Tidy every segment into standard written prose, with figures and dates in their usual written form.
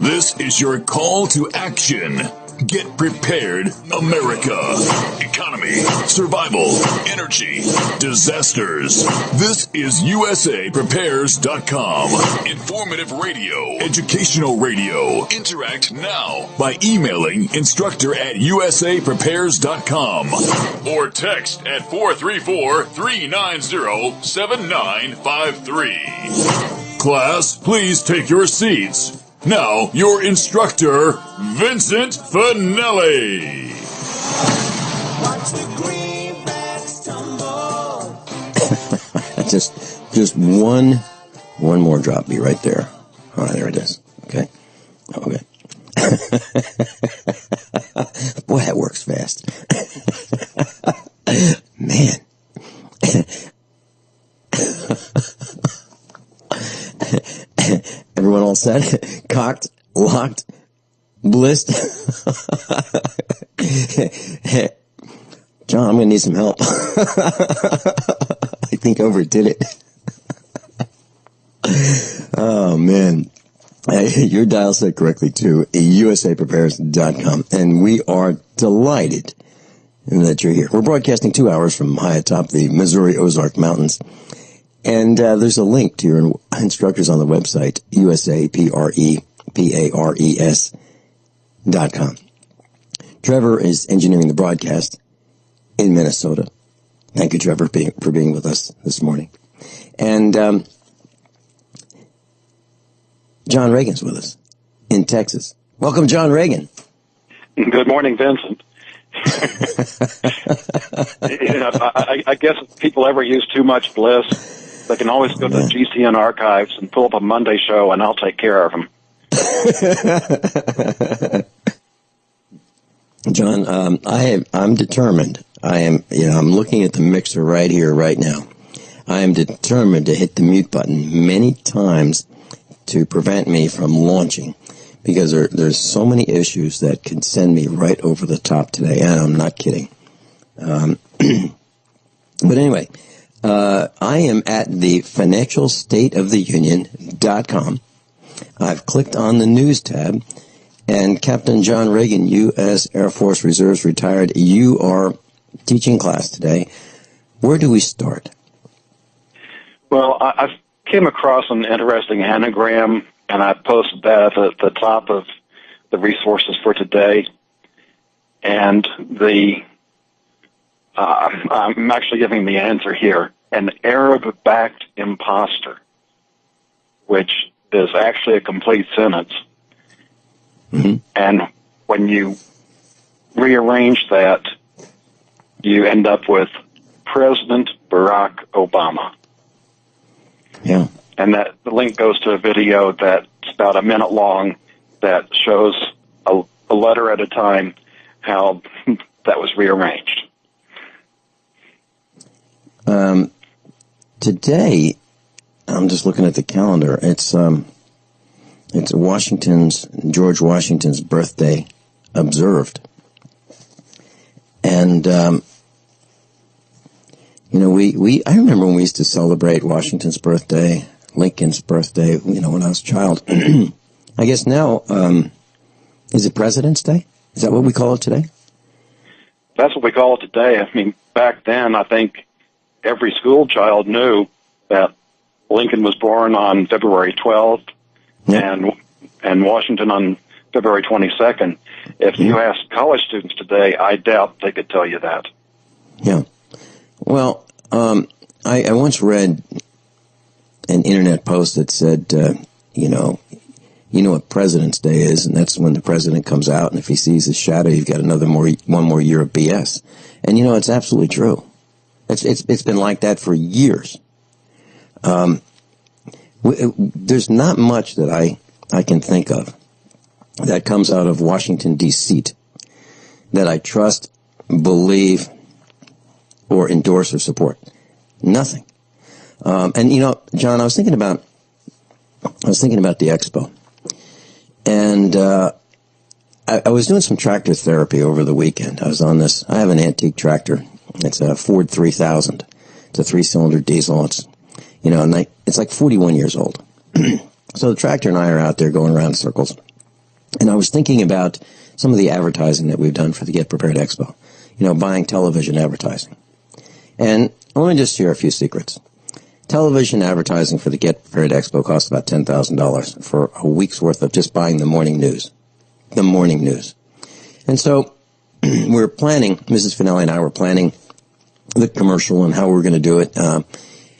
This is your call to action. Get prepared, America. Economy, survival, energy, disasters. This is USAPrepares.com. Informative radio, educational radio. Interact now by emailing instructor@USAPrepares.com or text at 434-390-7953. Class, please take your seats. Now, your instructor, Vincent Finelli. Watch the greenbacks tumble. just one more drop. Be right there. All right, there it is. Okay. Boy, that works fast. Man. Everyone all set? Cocked, locked, blissed? John, I'm going to need some help. I think I overdid it. Oh, man. Your dial set correctly to USAPrepares.com, and we are delighted that you're here. We're broadcasting 2 hours from high atop the Missouri Ozark Mountains. And there's a link to your instructors on the website, USAPrepares.com. Trevor is engineering the broadcast in Minnesota. Thank you, Trevor, for being with us this morning. And John Regan's with us in Texas. Welcome, John Regan. Good morning, Vincent. I guess if people ever use too much bliss, they can always go to the GCN archives and pull up a Monday show, and I'll take care of them. John, I'm determined. I'm looking at the mixer right here, right now. I am determined to hit the mute button many times to prevent me from launching, because there's so many issues that can send me right over the top today, and I'm not kidding. But anyway, I am at the financialstateoftheunion.com. I've clicked on the news tab, and Captain John Regan, U.S. Air Force Reserves retired, you are teaching class today. Where do we start? Well, I came across an interesting anagram, and I posted that at the top of the resources for today. And I'm actually giving the answer here. An Arab-backed imposter, which is actually a complete sentence. Mm-hmm. And when you rearrange that, you end up with President Barack Obama. Yeah. And that the link goes to a video that's about a minute long that shows a letter at a time how that was rearranged. Today, I'm just looking at the calendar. It's George Washington's birthday observed. And, I remember when we used to celebrate Washington's birthday, Lincoln's birthday, when I was a child. I guess now, is it President's Day? Is that what we call it today? That's what we call it today. I mean, back then, I think every school child knew that Lincoln was born on February 12th and Washington on February 22nd. If you ask college students today, I doubt they could tell you that. Yeah. Well, I once read an internet post that said, you know what President's Day is, and that's when the president comes out, and if he sees his shadow, you've got one more year of BS. And it's absolutely true. It's been like that for years. There's not much that I can think of that comes out of Washington, D.C. that I trust, believe, or endorse or support. Nothing. And John, I was thinking about the expo, and I was doing some tractor therapy over the weekend. I was on this. I have an antique tractor. It's a Ford 3000. It's a 3-cylinder diesel. It's it's like 41 years old. So the tractor and I are out there going around in circles, And I was thinking about some of the advertising that we've done for the Get Prepared Expo. Buying television advertising. And let me just share a few secrets. Television advertising for the Get Prepared Expo costs about $10,000 for a week's worth of just buying the morning news. The morning news. And so we're planning, Mrs. Finelli and I were planning the commercial and how we're going to do it for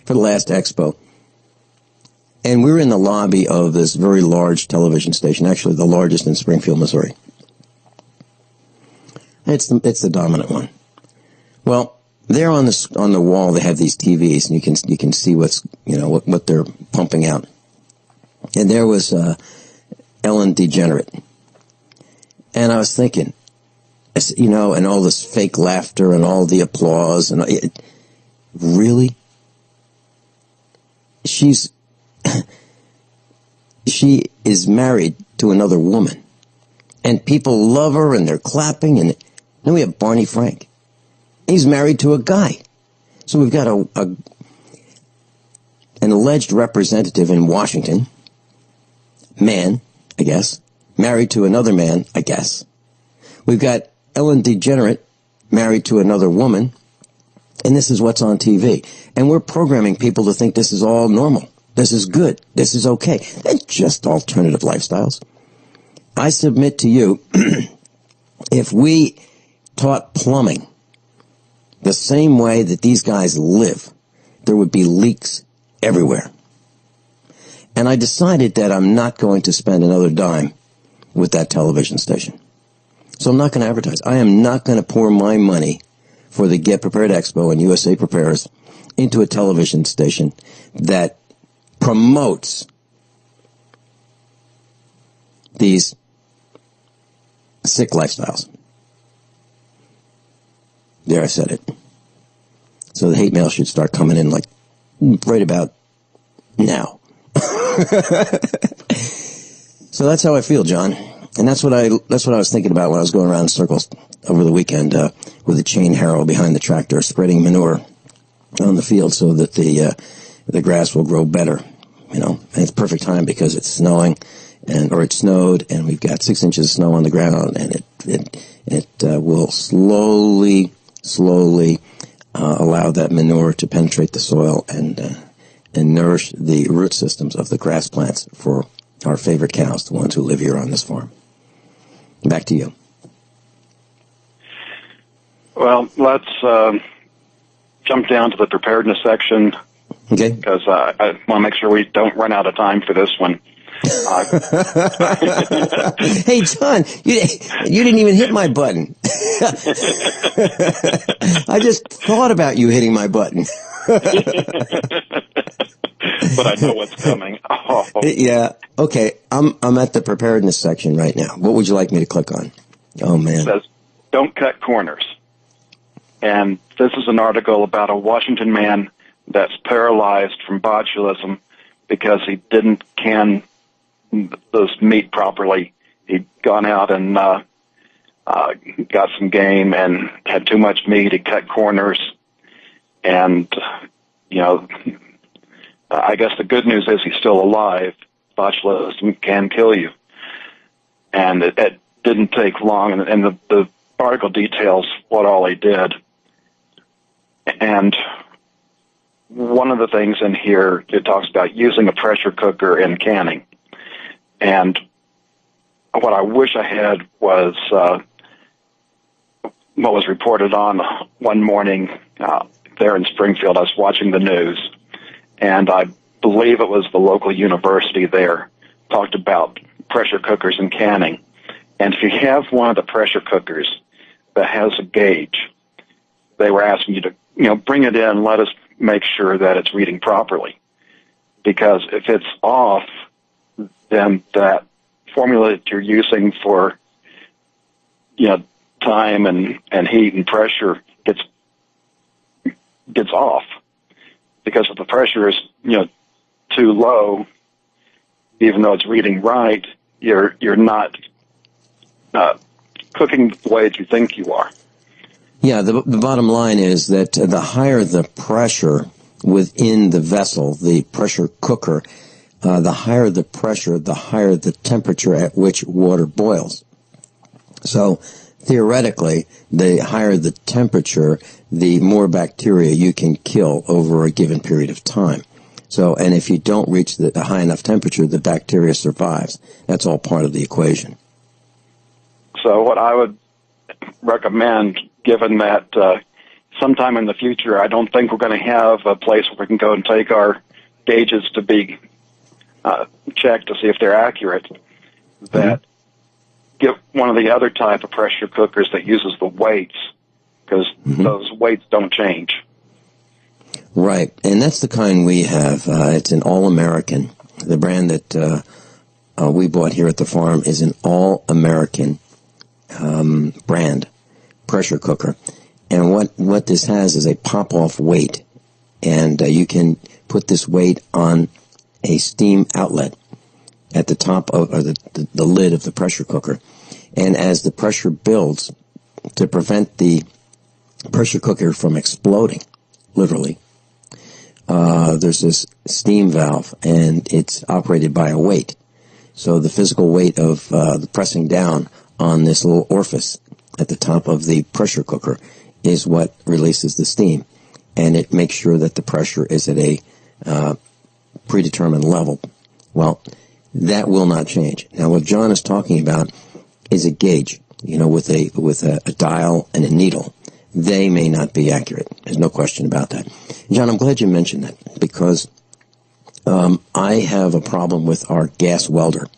the last expo. And we were in the lobby of this very large television station, actually the largest in Springfield, Missouri. It's the dominant one. Well, there on the wall they have these TVs, and you can see what's what they're pumping out. And there was Ellen DeGenerate, and I was thinking, and all this fake laughter and all the applause and really, she is married to another woman, and people love her and they're clapping. And then we have Barney Frank. He's married to a guy. So we've got an alleged representative in Washington, man, I guess, married to another man, I guess. We've got Ellen DeGenerate married to another woman, and this is what's on TV. And we're programming people to think this is all normal. This is good. This is okay. They're just alternative lifestyles. I submit to you, if we taught plumbing the same way that these guys live, there would be leaks everywhere. And I decided that I'm not going to spend another dime with that television station. So I'm not going to advertise. I am not going to pour my money for the Get Prepared Expo and USA Prepares into a television station that promotes these sick lifestyles. There, I said it. So the hate mail should start coming in like right about now. So that's how I feel, John. And that's what I was thinking about when I was going around in circles over the weekend with a chain harrow behind the tractor, spreading manure on the field so that the grass will grow better. And it's perfect time because it's snowing, or it snowed, and we've got 6 inches of snow on the ground, and it will slowly allow that manure to penetrate the soil and nourish the root systems of the grass plants for our favorite cows, the ones who live here on this farm. Back to you. Well, let's jump down to the preparedness section. Okay. Because I want to make sure we don't run out of time for this one. Hey, John, you didn't even hit my button. I just thought about you hitting my button. But I know what's coming. Oh. Yeah. Okay. I'm at the preparedness section right now. What would you like me to click on? Oh, man. It says, don't cut corners. And this is an article about a Washington man that's paralyzed from botulism because he didn't can those meat properly. He'd gone out and got some game and had too much meat. He cut corners. And, I guess the good news is he's still alive. Botulism can kill you. And it didn't take long. And the article details what all he did. And one of the things in here, it talks about using a pressure cooker in canning. And what I wish I had was what was reported on one morning there in Springfield. I was watching the news, and I believe it was the local university there talked about pressure cookers and canning. And if you have one of the pressure cookers that has a gauge, they were asking you to, bring it in, let us make sure that it's reading properly. Because if it's off, then that formula that you're using for, time and heat and pressure gets off. Because if the pressure is, too low, even though it's reading right, you're not cooking the way that you think you are. Yeah, the bottom line is that the higher the pressure within the vessel, the pressure cooker, the higher the pressure, the higher the temperature at which water boils. So theoretically, the higher the temperature, the more bacteria you can kill over a given period of time. So, and if you don't reach the high enough temperature, the bacteria survives. That's all part of the equation. So what I would recommend, given that sometime in the future, I don't think we're going to have a place where we can go and take our gauges to be checked to see if they're accurate, that get one of the other type of pressure cookers that uses the weights, because those weights don't change. Right, and that's the kind we have. It's an All-American. The brand that we bought here at the farm is an All-American brand pressure cooker. And what this has is a pop-off weight, and you can put this weight on a steam outlet at the top of or the lid of the pressure cooker. And as the pressure builds, to prevent the pressure cooker from exploding, literally, there's this steam valve, and it's operated by a weight. So the physical weight of the pressing down on this little orifice at the top of the pressure cooker is what releases the steam. And it makes sure that the pressure is at a predetermined level. Well, that will not change. Now, what John is talking about is a gauge, with a dial and a needle. They may not be accurate. There's no question about that. John, I'm glad you mentioned that, because I have a problem with our gas welder.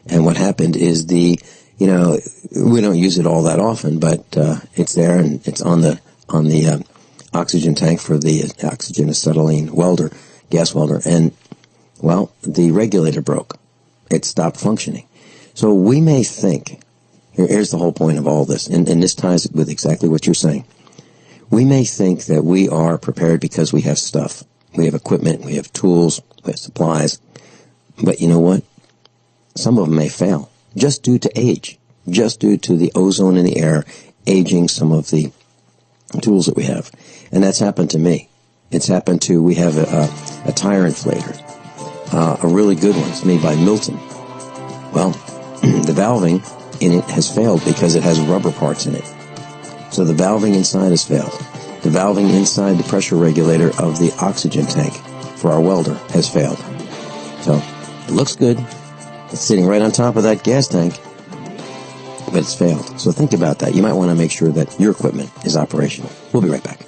And what happened is we don't use it all that often, but it's there, and it's on the oxygen tank for the oxygen acetylene welder, gas welder. And, well, the regulator broke. It stopped functioning. So we may think, here's the whole point of all this, and this ties with exactly what you're saying. We may think that we are prepared because we have stuff. We have equipment, we have tools, we have supplies. But you know what? Some of them may fail, just due to age, just due to the ozone in the air aging some of the tools that we have. And that's happened to me. It's happened to, we have a tire inflator, a really good one. It's made by Milton. Well, the valving in it has failed because it has rubber parts in it. So the valving inside has failed. The valving inside the pressure regulator of the oxygen tank for our welder has failed. So it looks good. It's sitting right on top of that gas tank, but it's failed. So think about that. You might want to make sure that your equipment is operational. We'll be right back.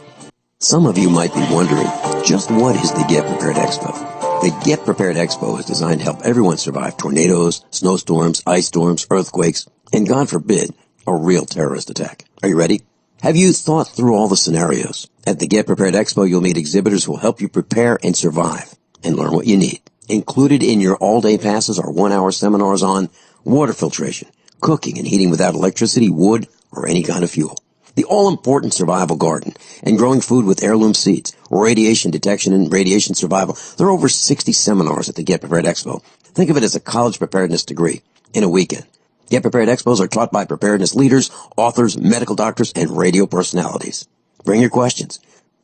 Some of you might be wondering, just what is the Get Prepared Expo? The Get Prepared Expo is designed to help everyone survive tornadoes, snowstorms, ice storms, earthquakes, and God forbid, a real terrorist attack. Are you ready? Have you thought through all the scenarios? At the Get Prepared Expo, you'll meet exhibitors who will help you prepare and survive and learn what you need. Included in your all-day passes are 1-hour seminars on water filtration, cooking and heating without electricity, wood, or any kind of fuel, the all-important survival garden, and growing food with heirloom seeds, radiation detection and radiation survival. There are over 60 seminars at the Get Prepared Expo. Think of it as a college preparedness degree in a weekend. Get Prepared Expos are taught by preparedness leaders, authors, medical doctors, and radio personalities. Bring your questions.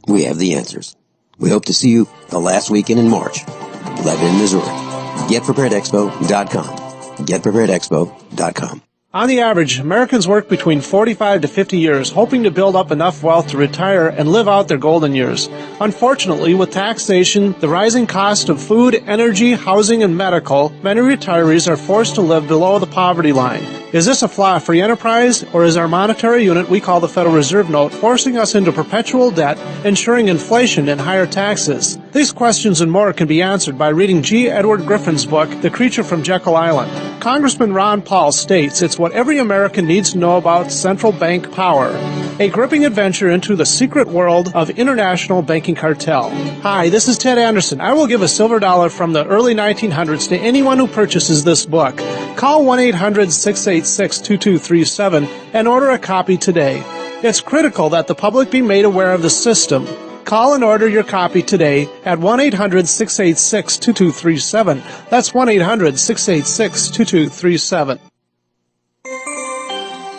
We have the answers. We hope to see you the last weekend in March. Lebanon, Missouri. GetPreparedExpo.com. GetPreparedExpo.com. On the average, Americans work between 45 to 50 years, hoping to build up enough wealth to retire and live out their golden years. Unfortunately, with taxation, the rising cost of food, energy, housing, and medical, many retirees are forced to live below the poverty line. Is this a flaw-free enterprise, or is our monetary unit we call the Federal Reserve Note forcing us into perpetual debt, ensuring inflation and higher taxes? These questions and more can be answered by reading G. Edward Griffin's book, The Creature from Jekyll Island. Congressman Ron Paul states it's what every American needs to know about central bank power. A gripping adventure into the secret world of international banking cartel. Hi, this is Ted Anderson. I will give a silver dollar from the early 1900s to anyone who purchases this book. Call 1-800-686-2237 and order a copy today. It's critical that the public be made aware of the system. Call and order your copy today at 1-800-686-2237. That's 1-800-686-2237.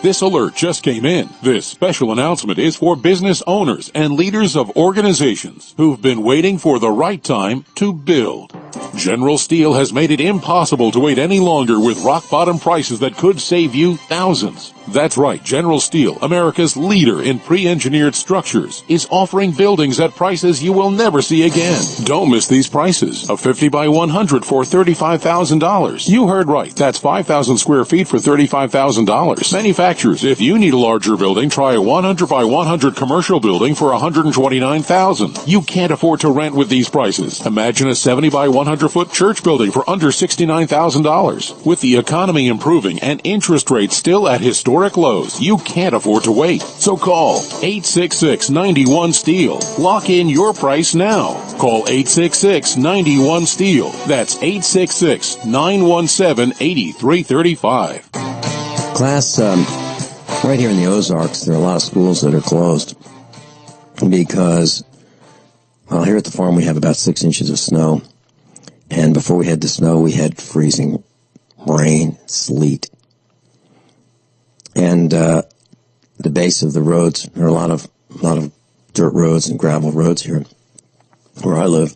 This alert just came in. This special announcement is for business owners and leaders of organizations who've been waiting for the right time to build. General Steel has made it impossible to wait any longer with rock-bottom prices that could save you thousands. That's right, General Steel, America's leader in pre-engineered structures, is offering buildings at prices you will never see again. Don't miss these prices. A 50 by 100 for $35,000. You heard right. That's 5,000 square feet for $35,000. Manufacturers, if you need a larger building, try a 100 by 100 commercial building for $129,000. You can't afford to rent with these prices. Imagine a 70 by 100-foot church building for under $69,000. With the economy improving and interest rates still at historic lows, you can't afford to wait. So call 866-91-STEEL. Lock in your price now. Call 866-91-STEEL. That's 866-917-8335. Class, right here in the Ozarks, there are a lot of schools that are closed because, well, here at the farm we have about 6 inches of snow. And before we had the snow, we had freezing rain, sleet. And the base of the roads, there are a lot of dirt roads and gravel roads here where I live.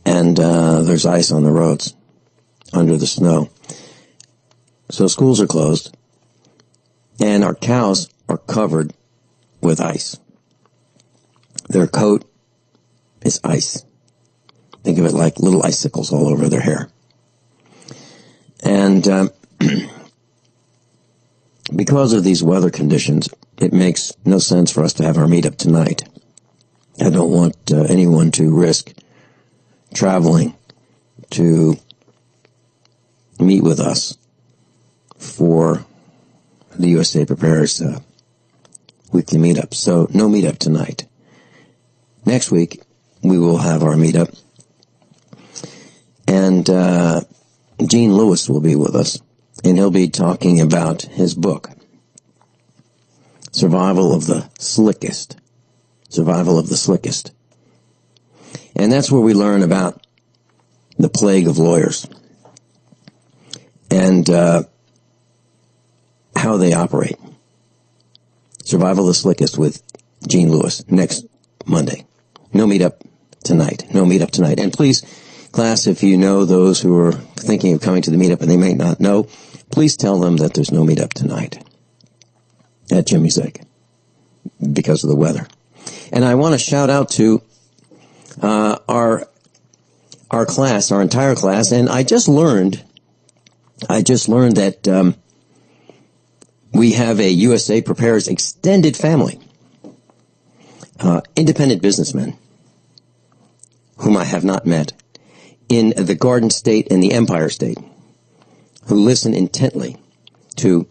And there's ice on the roads under the snow. So schools are closed. And our cows are covered with ice. Their coat is ice. Think of it like little icicles all over their hair. And because of these weather conditions, it makes no sense for us to have our meetup tonight. I don't want anyone to risk traveling to meet with us for the USA Prepares weekly meetup. So no meetup tonight. Next week, we will have our meetup. And Gene Lewis will be with us. And he'll be talking about his book, Survival of the Slickest. Survival of the Slickest. And that's where we learn about the plague of lawyers and how they operate. Survival of the Slickest with Gene Lewis next Monday. No meetup tonight. No meetup tonight. And please, class, if you know those who are thinking of coming to the meetup and they may not know, please tell them that there's no meetup tonight at Jimmy's Egg because of the weather. And I want to shout out to our class, our entire class, and I just learned that we have a USA Prepares extended family, independent businessmen whom I have not met in the Garden State and the Empire State, who listen intently to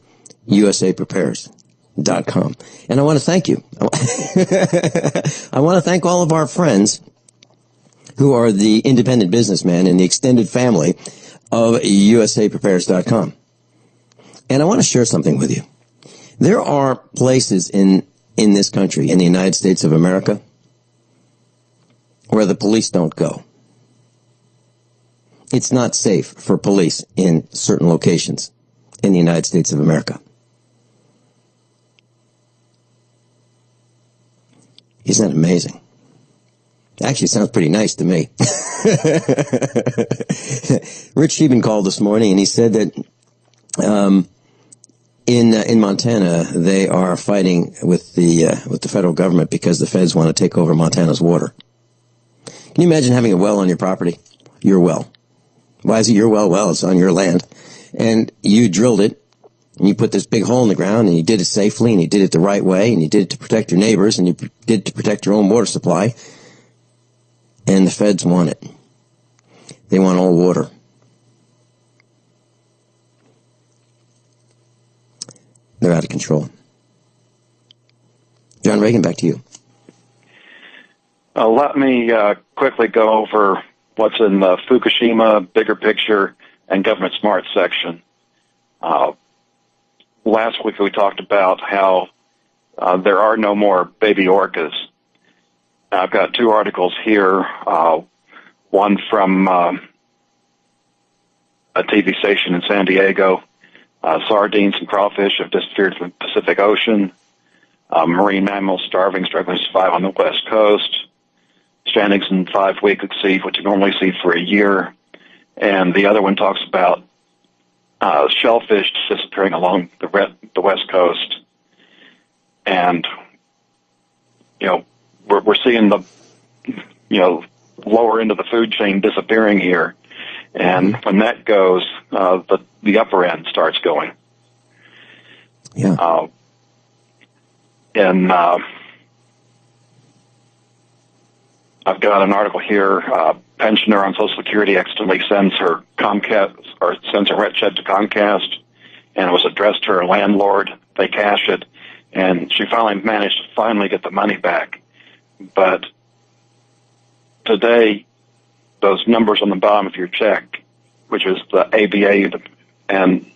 usaprepares.com. And I want to thank you. I want to thank all of our friends who are the independent businessmen in the extended family of usaprepares.com. And I want to share something with you. There are places in this country, in the United States of America, where the police don't go. It's not safe for police in certain locations in the United States of America. Isn't that amazing? Actually, it sounds pretty nice to me. Rich Sheben called this morning, and he said that in Montana they are fighting with the federal government because the feds want to take over Montana's water. Can you imagine having a well on your property? Your well. Why is it your well? Well, it's on your land. And you drilled it, and you put this big hole in the ground, and you did it safely, and you did it the right way, and you did it to protect your neighbors, and you did it to protect your own water supply. And the feds want it. They want all water. They're out of control. John Regan, back to you. Let me quickly go over what's in the Fukushima, bigger picture, and government smart section. Last week we talked about how there are no more baby orcas. I've got two articles here, one from a TV station in San Diego, Sardines and crawfish have disappeared from the Pacific Ocean. Marine mammals struggling to survive on the West Coast. Strandings in 5 weeks at sea, which you normally see for a year. And the other one talks about shellfish disappearing along the West Coast. And, we're seeing the, lower end of the food chain disappearing here. And when that goes, the upper end starts going. Yeah. And I've got an article here. Pensioner on Social Security accidentally sends her rent check to Comcast, and it was addressed to her landlord. They cash it, and she finally managed to get the money back. But today, those numbers on the bottom of your check, which is the ABA and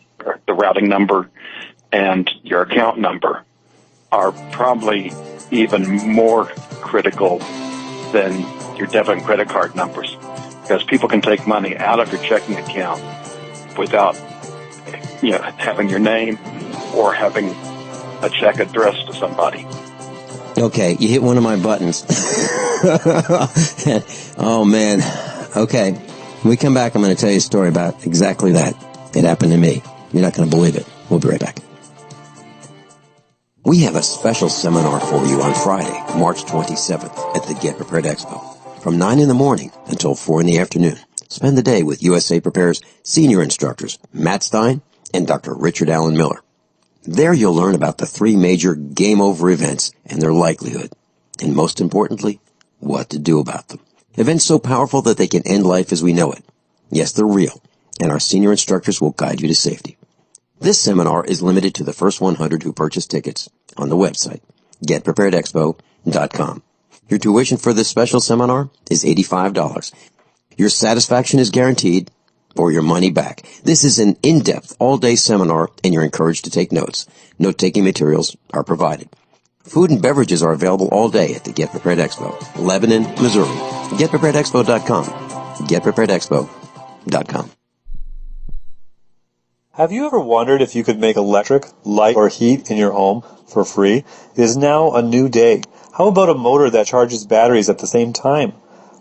the routing number and your account number, are probably even more critical than your debit and credit card numbers, because people can take money out of your checking account without having your name or having a check addressed to somebody. Okay, you hit one of my buttons. Oh, man. Okay, when we come back, I'm going to tell you a story about exactly that. It happened to me. You're not going to believe it. We'll be right back. We have a special seminar for you on Friday, March 27th at the Get Prepared Expo from 9 in the morning until 4 in the afternoon. Spend the day with USA Prepare's senior instructors, Matt Stein and Dr. Richard Allen Miller. There you'll learn about the 3 major game over events and their likelihood, and most importantly, what to do about them. Events so powerful that they can end life as we know it. Yes, they're real, and our senior instructors will guide you to safety. This seminar is limited to the first 100 who purchase tickets on the website, getpreparedexpo.com. Your tuition for this special seminar is $85. Your satisfaction is guaranteed or your money back. This is an in-depth, all-day seminar, and you're encouraged to take notes. Note-taking materials are provided. Food and beverages are available all day at the Get Prepared Expo, Lebanon, Missouri. GetPreparedExpo.com. GetPreparedExpo.com. Have you ever wondered if you could make electric, light, or heat in your home for free? It is now a new day. How about a motor that charges batteries at the same time?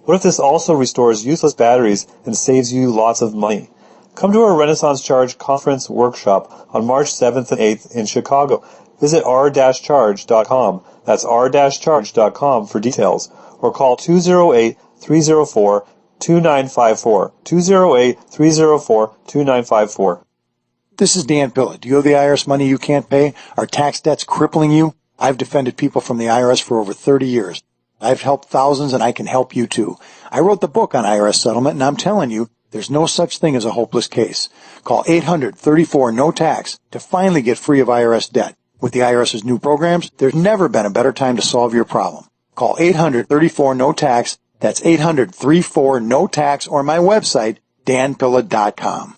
What if this also restores useless batteries and saves you lots of money? Come to our Renaissance Charge Conference Workshop on March 7th and 8th in Chicago. Visit r-charge.com. That's r-charge.com for details. Or call 208-304-2954. 208-304-2954. This is Dan Pillett. Do you have the IRS money you can't pay? Are tax debts crippling you? I've defended people from the IRS for over 30 years. I've helped thousands, and I can help you too. I wrote the book on IRS settlement, and I'm telling you, there's no such thing as a hopeless case. Call 800-34-NO-TAX to finally get free of IRS debt. With the IRS's new programs, there's never been a better time to solve your problem. Call 800-34-NO-TAX. That's 800-34-NO-TAX, or my website, danpilla.com.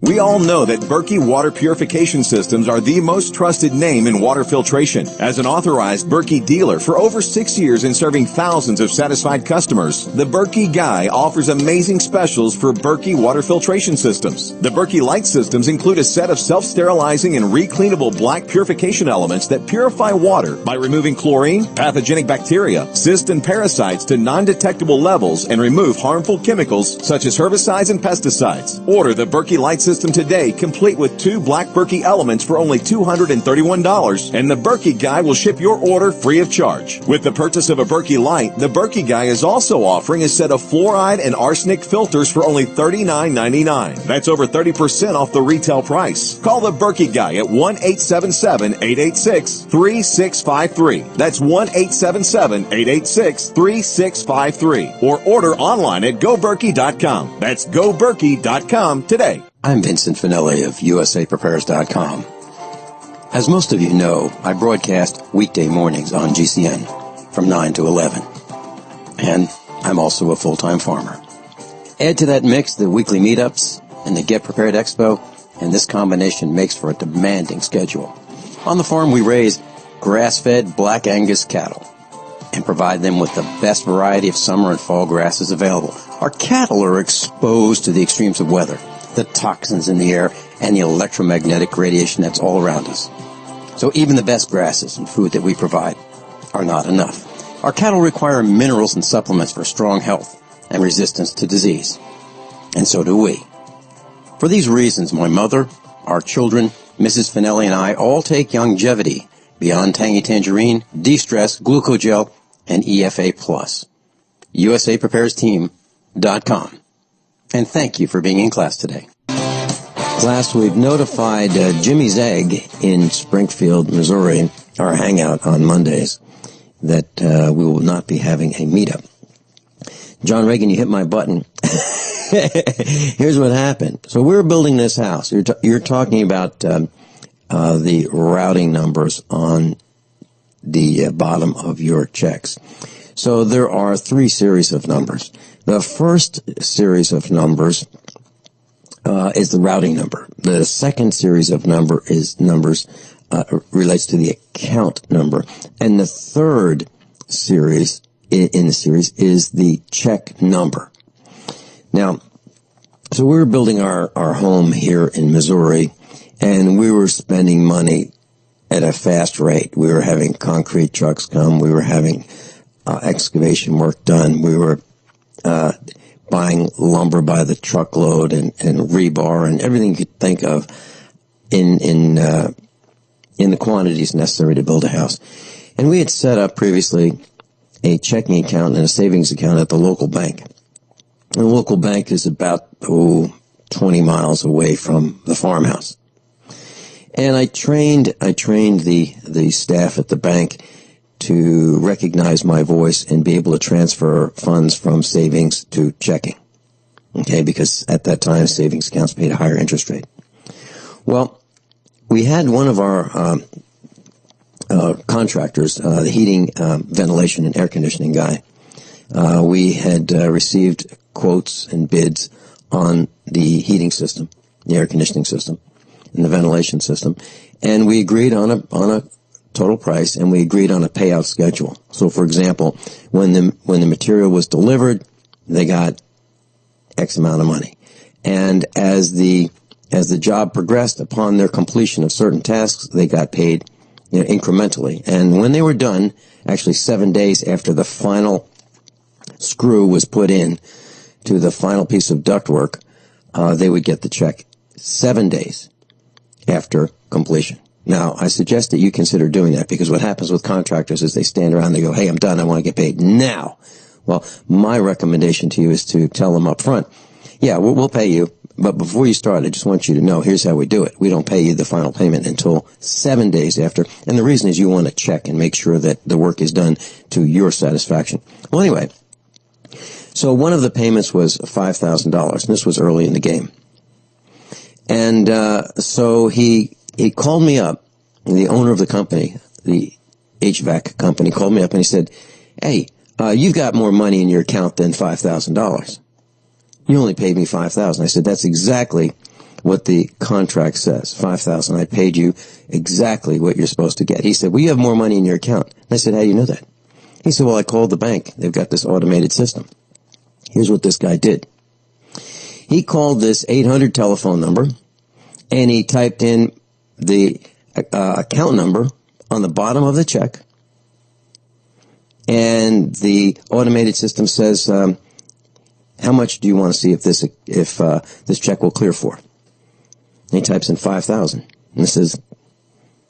We all know that Berkey Water Purification Systems are the most trusted name in water filtration. As an authorized Berkey dealer for over 6 years and serving thousands of satisfied customers, the Berkey Guy offers amazing specials for Berkey Water Filtration Systems. The Berkey Light Systems include a set of self-sterilizing and recleanable black purification elements that purify water by removing chlorine, pathogenic bacteria, cysts, and parasites to non-detectable levels and remove harmful chemicals such as herbicides and pesticides. Order the Berkey Light System today, complete with 2 black Berkey elements for only $231, and the Berkey Guy will ship your order free of charge. With the purchase of a Berkey Light, the Berkey Guy is also offering a set of fluoride and arsenic filters for only $39.99. That's over 30% off the retail price. Call the Berkey Guy at 1-877-886-3653. That's 1-877-886-3653. Or order online at goberkey.com. That's goberkey.com today. I'm Vincent Finelli of USAPrepares.com. As most of you know, I broadcast weekday mornings on GCN from 9 to 11. And I'm also a full-time farmer. Add to that mix the weekly meetups and the Get Prepared Expo, and this combination makes for a demanding schedule. On the farm, we raise grass-fed Black Angus cattle and provide them with the best variety of summer and fall grasses available. Our cattle are exposed to the extremes of weather. the toxins in the air, and the electromagnetic radiation that's all around us. So even the best grasses and food that we provide are not enough. Our cattle require minerals and supplements for strong health and resistance to disease. And so do we. For these reasons, my mother, our children, Mrs. Finelli, and I all take Longevity, Beyond Tangy Tangerine, De-Stress, Glucogel, and EFA+. USAPreparesTeam.com. And thank you for being in class today. Class, we've notified Jimmy's Egg in Springfield, Missouri, our hangout on Mondays, that we will not be having a meetup. John Regan, you hit my button. Here's what happened. So we're building this house. You're talking about the routing numbers on the bottom of your checks. So there are 3 series of numbers. The first series of numbers is the routing number. The second series of numbers relates to the account number, and the third series in the series is the check number. Now, so we were building our home here in Missouri, and we were spending money at a fast rate. We were having concrete trucks come. We were having excavation work done. We were buying lumber by the truckload and rebar and everything you could think of in the quantities necessary to build a house. And we had set up previously a checking account and a savings account at the local bank. And the local bank is about 20 miles away from the farmhouse. And I trained the staff at the bank to recognize my voice and be able to transfer funds from savings to checking. Okay, because at that time savings accounts paid a higher interest rate. Well, we had one of our contractors, the heating, ventilation, and air conditioning guy. We had received quotes and bids on the heating system, the air conditioning system, and the ventilation system, and we agreed on a total price, and we agreed on a payout schedule. So, for example, when the material was delivered, they got X amount of money, and as the job progressed, upon their completion of certain tasks, they got paid incrementally. And when they were done, actually 7 days after the final screw was put in to the final piece of ductwork, they would get the check 7 days after completion. Now, I suggest that you consider doing that, because what happens with contractors is they stand around and they go, hey, I'm done, I want to get paid now. Well, my recommendation to you is to tell them up front, yeah, we'll pay you, but before you start, I just want you to know, here's how we do it. We don't pay you the final payment until 7 days after, and the reason is you want to check and make sure that the work is done to your satisfaction. Well, anyway, so one of the payments was $5,000, and this was early in the game. And so he called me up, the owner of the company, the HVAC company, called me up and he said, hey, you've got more money in your account than $5,000. You only paid me $5,000. I said, that's exactly what the contract says, $5,000. I paid you exactly what you're supposed to get. He said, well, you have more money in your account. And I said, how do you know that? He said, well, I called the bank. They've got this automated system. Here's what this guy did. He called this 800 telephone number, and he typed in the account number on the bottom of the check, and the automated system says, how much do you want to see if this check will clear for? And he types in 5,000, and it says,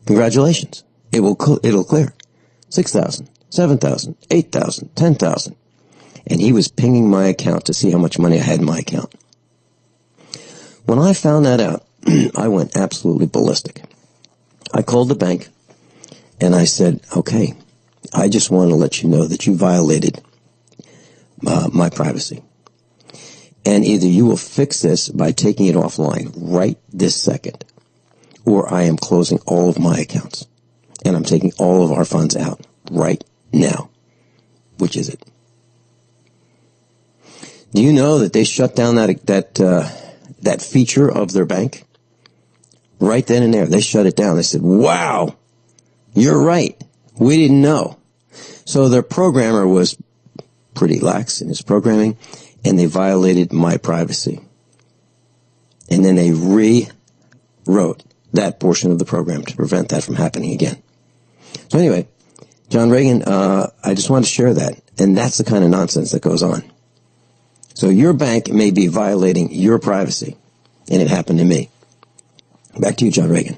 congratulations, it'll clear. 6,000, 7,000, 8,000, 10,000. And he was pinging my account to see how much money I had in my account. When I found that out, I went absolutely ballistic. I called the bank, and I said, okay, I just want to let you know that you violated my privacy. And either you will fix this by taking it offline right this second, or I am closing all of my accounts, and I'm taking all of our funds out right now. Which is it? Do you know that they shut down that feature of their bank? Right then and there, they shut it down. They said, wow, you're right. We didn't know. So their programmer was pretty lax in his programming, and they violated my privacy. And then they rewrote that portion of the program to prevent that from happening again. So anyway, John Regan, I just wanted to share that. And that's the kind of nonsense that goes on. So your bank may be violating your privacy, and it happened to me. Back to you, John Regan.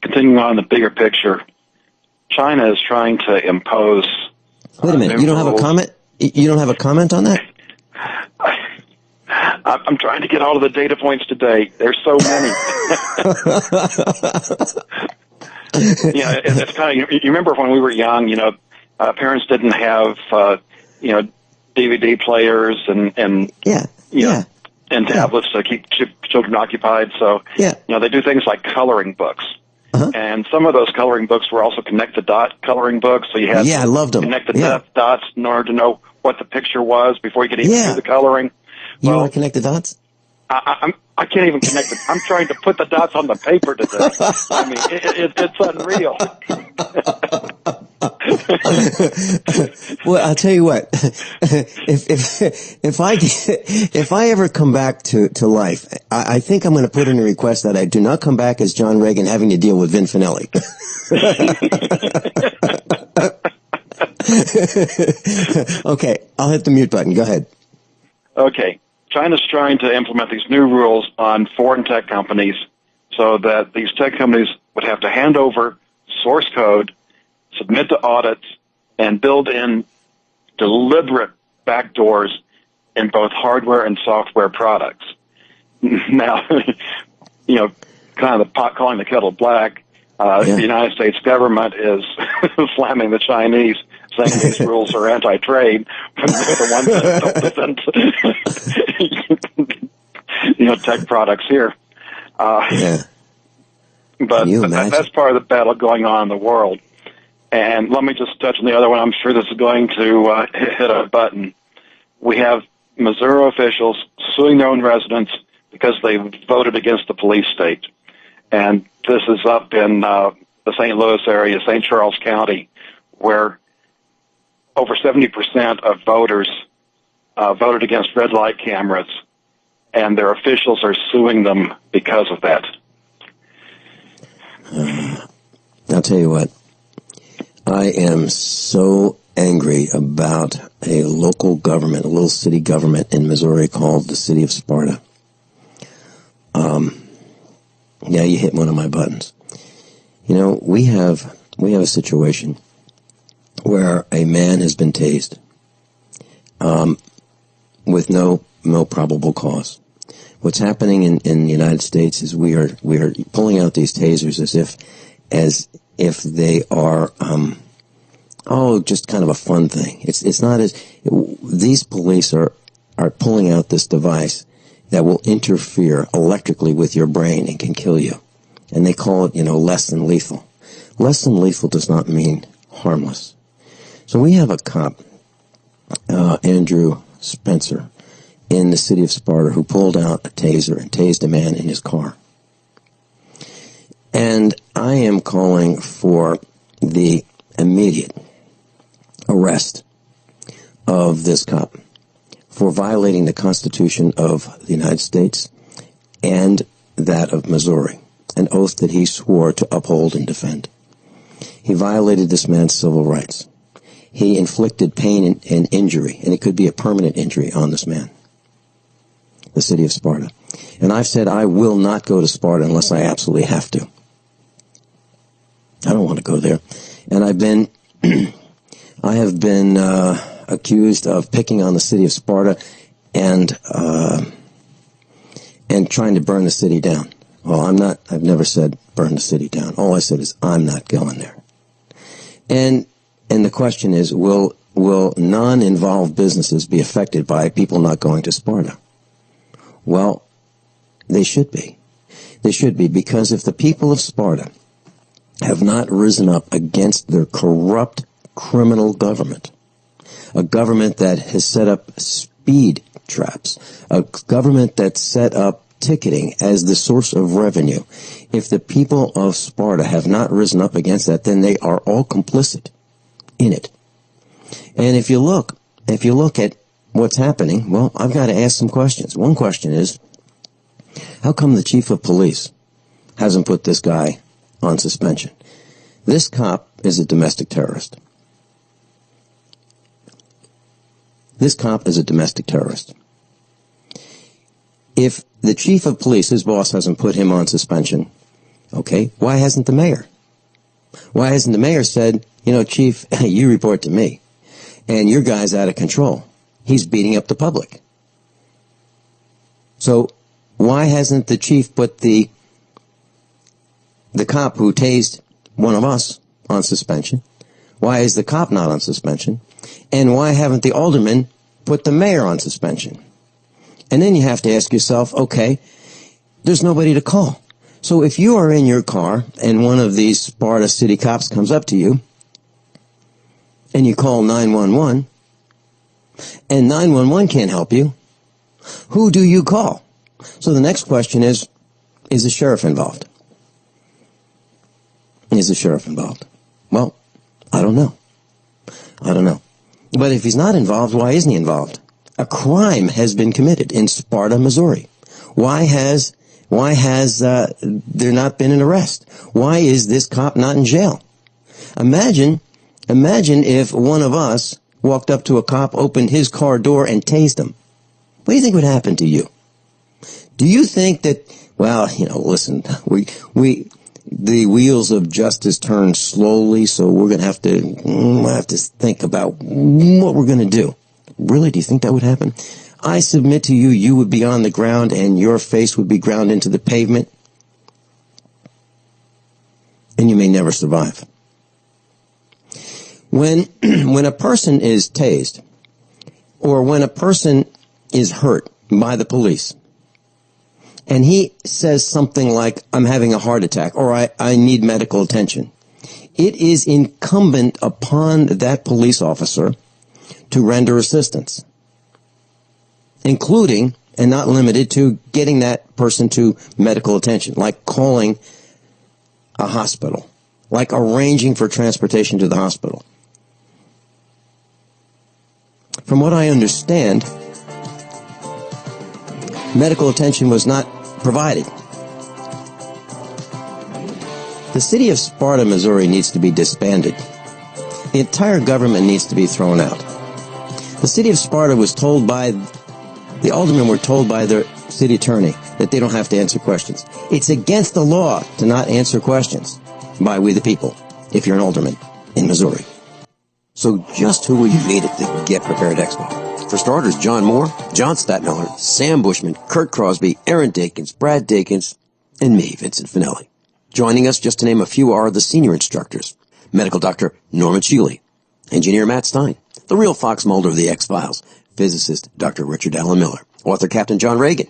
Continuing on the bigger picture, China is trying to impose... Wait a minute, you don't have a comment? You don't have a comment on that? I'm trying to get all of the data points today. There's so many. It's kind of, you remember when we were young, parents didn't have, DVD players and tablets to keep children occupied. So, they do things like coloring books. Uh-huh. And some of those coloring books were also connect-the-dot coloring books. So you had I loved them. Connect the dots in order to know what the picture was before you could even do the coloring. You want to connect the dots? I can't even connect it. I'm trying to put the dots on the paper today. I mean, it's unreal. Well, I'll tell you what. If I ever come back to life, I think I'm going to put in a request that I do not come back as John Regan having to deal with Vin Finelli. Okay, I'll hit the mute button. Go ahead. Okay. China's trying to implement these new rules on foreign tech companies so that these tech companies would have to hand over source code, submit to audits, and build in deliberate backdoors in both hardware and software products. Now, kind of the pot calling the kettle black, the United States government is slamming the Chinese, saying these rules are anti-trade, but they're the ones that don't present, tech products here. But that's part of the battle going on in the world. And let me just touch on the other one. I'm sure this is going to hit a button. We have Missouri officials suing their own residents because they voted against the police state. And this is up in the St. Louis area, St. Charles County, where over 70% of voters voted against red light cameras, and their officials are suing them because of that. I'll tell you what. I am so angry about a local government, a little city government in Missouri called the City of Sparta. You hit one of my buttons. We have a situation where a man has been tased with no probable cause. What's happening in the United States is we are pulling out these tasers as if they are just kind of a fun thing. It's not as these police are pulling out this device that will interfere electrically with your brain and can kill you. And they call it, less than lethal. Less than lethal does not mean harmless. So we have a cop, Andrew Spencer, in the city of Sparta, who pulled out a taser and tased a man in his car. And I am calling for the immediate arrest of this cop for violating the Constitution of the United States and that of Missouri, an oath that he swore to uphold and defend. He violated this man's civil rights. He inflicted pain and injury, and it could be a permanent injury on this man, the city of Sparta. And I've said I will not go to Sparta unless I absolutely have to. I don't want to go there. And I have been accused of picking on the city of Sparta and trying to burn the city down. Well, I've never said burn the city down. All I said is I'm not going there. And the question is, will non-involved businesses be affected by people not going to Sparta? Well, they should be. They should be, because if the people of Sparta have not risen up against their corrupt criminal government, a government that has set up speed traps, a government that set up ticketing as the source of revenue, if the people of Sparta have not risen up against that, then they are all complicit in it. And if you look at what's happening, well, I've got to ask some questions. One question is, How come the chief of police hasn't put this guy on suspension? This cop is a domestic terrorist. This cop is a domestic terrorist. If the chief of police, his boss, hasn't put him on suspension, okay, why hasn't the mayor? Why hasn't the mayor said, you know, chief, you report to me, and your guy's out of control. He's beating up the public. So why hasn't the chief put the cop who tased one of us on suspension? Why is the cop not on suspension? And why haven't the aldermen put the mayor on suspension? And then you have to ask yourself, okay, there's nobody to call. So if you are in your car and one of these Sparta city cops comes up to you and you call 911 and 911 can't help you, who do you call? So the next question is the sheriff involved? Is the sheriff involved? Well, I don't know. But if he's not involved, why isn't he involved? A crime has been committed in Sparta, Missouri. Why has there not been an arrest? Why is this cop not in jail? Imagine if one of us walked up to a cop, opened his car door, and tased him. What do you think would happen to you? Do you think that, well, you know, listen, the wheels of justice turn slowly, so we're going to have to think about what we're going to do. Really? Do you think that would happen? I submit to you, you would be on the ground and your face would be ground into the pavement, and you may never survive. When a person is tased, or when a person is hurt by the police, and he says something like, I'm having a heart attack, or I need medical attention, it is incumbent upon that police officer to render assistance, including and not limited to getting that person to medical attention, like calling a hospital, like arranging for transportation to the hospital. From what I understand, medical attention was not provided. The city of Sparta, Missouri needs to be disbanded. The entire government needs to be thrown out. The city of Sparta was told by, the aldermen were told by their city attorney that they don't have to answer questions. It's against the law to not answer questions by we the people, if you're an alderman in Missouri. So just who will you meet at the Get Prepared Expo? For starters, John Moore, John Stadtmiller, Sam Bushman, Kurt Crosby, Aaron Dakins, Brad Dakins, and me, Vincent Finelli. Joining us, just to name a few, are the senior instructors: medical doctor Norman Shealy, engineer Matt Stein, the real Fox Mulder of the X-Files, physicist Dr. Richard Allen Miller, author Captain John Regan,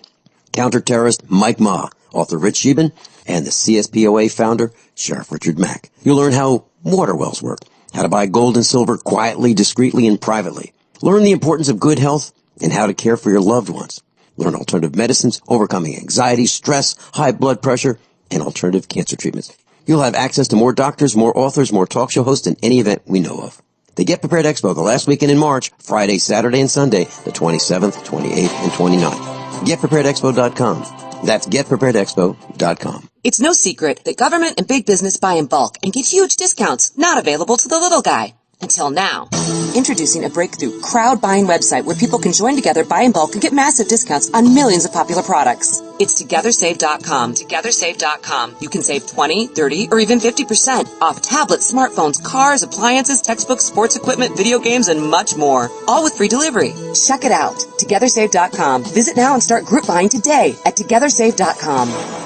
counter-terrorist Mike Ma, author Rich Sheben, and the CSPOA founder, Sheriff Richard Mack. You'll learn how water wells work, how to buy gold and silver quietly, discreetly, and privately. Learn the importance of good health and how to care for your loved ones. Learn alternative medicines, overcoming anxiety, stress, high blood pressure, and alternative cancer treatments. You'll have access to more doctors, more authors, more talk show hosts than any event we know of. The Get Prepared Expo, the last weekend in March, Friday, Saturday, and Sunday, the 27th, 28th, and 29th. GetPreparedExpo.com. That's GetPreparedExpo.com. It's no secret that government and big business buy in bulk and get huge discounts not available to the little guy. Until now. Introducing a breakthrough crowd buying website where people can join together, buy in bulk, and get massive discounts on millions of popular products. It's TogetherSave.com. TogetherSave.com. You can save 20, 30, or even 50% off tablets, smartphones, cars, appliances, textbooks, sports equipment, video games, and much more. All with free delivery. Check it out. TogetherSave.com. Visit now and start group buying today at TogetherSave.com.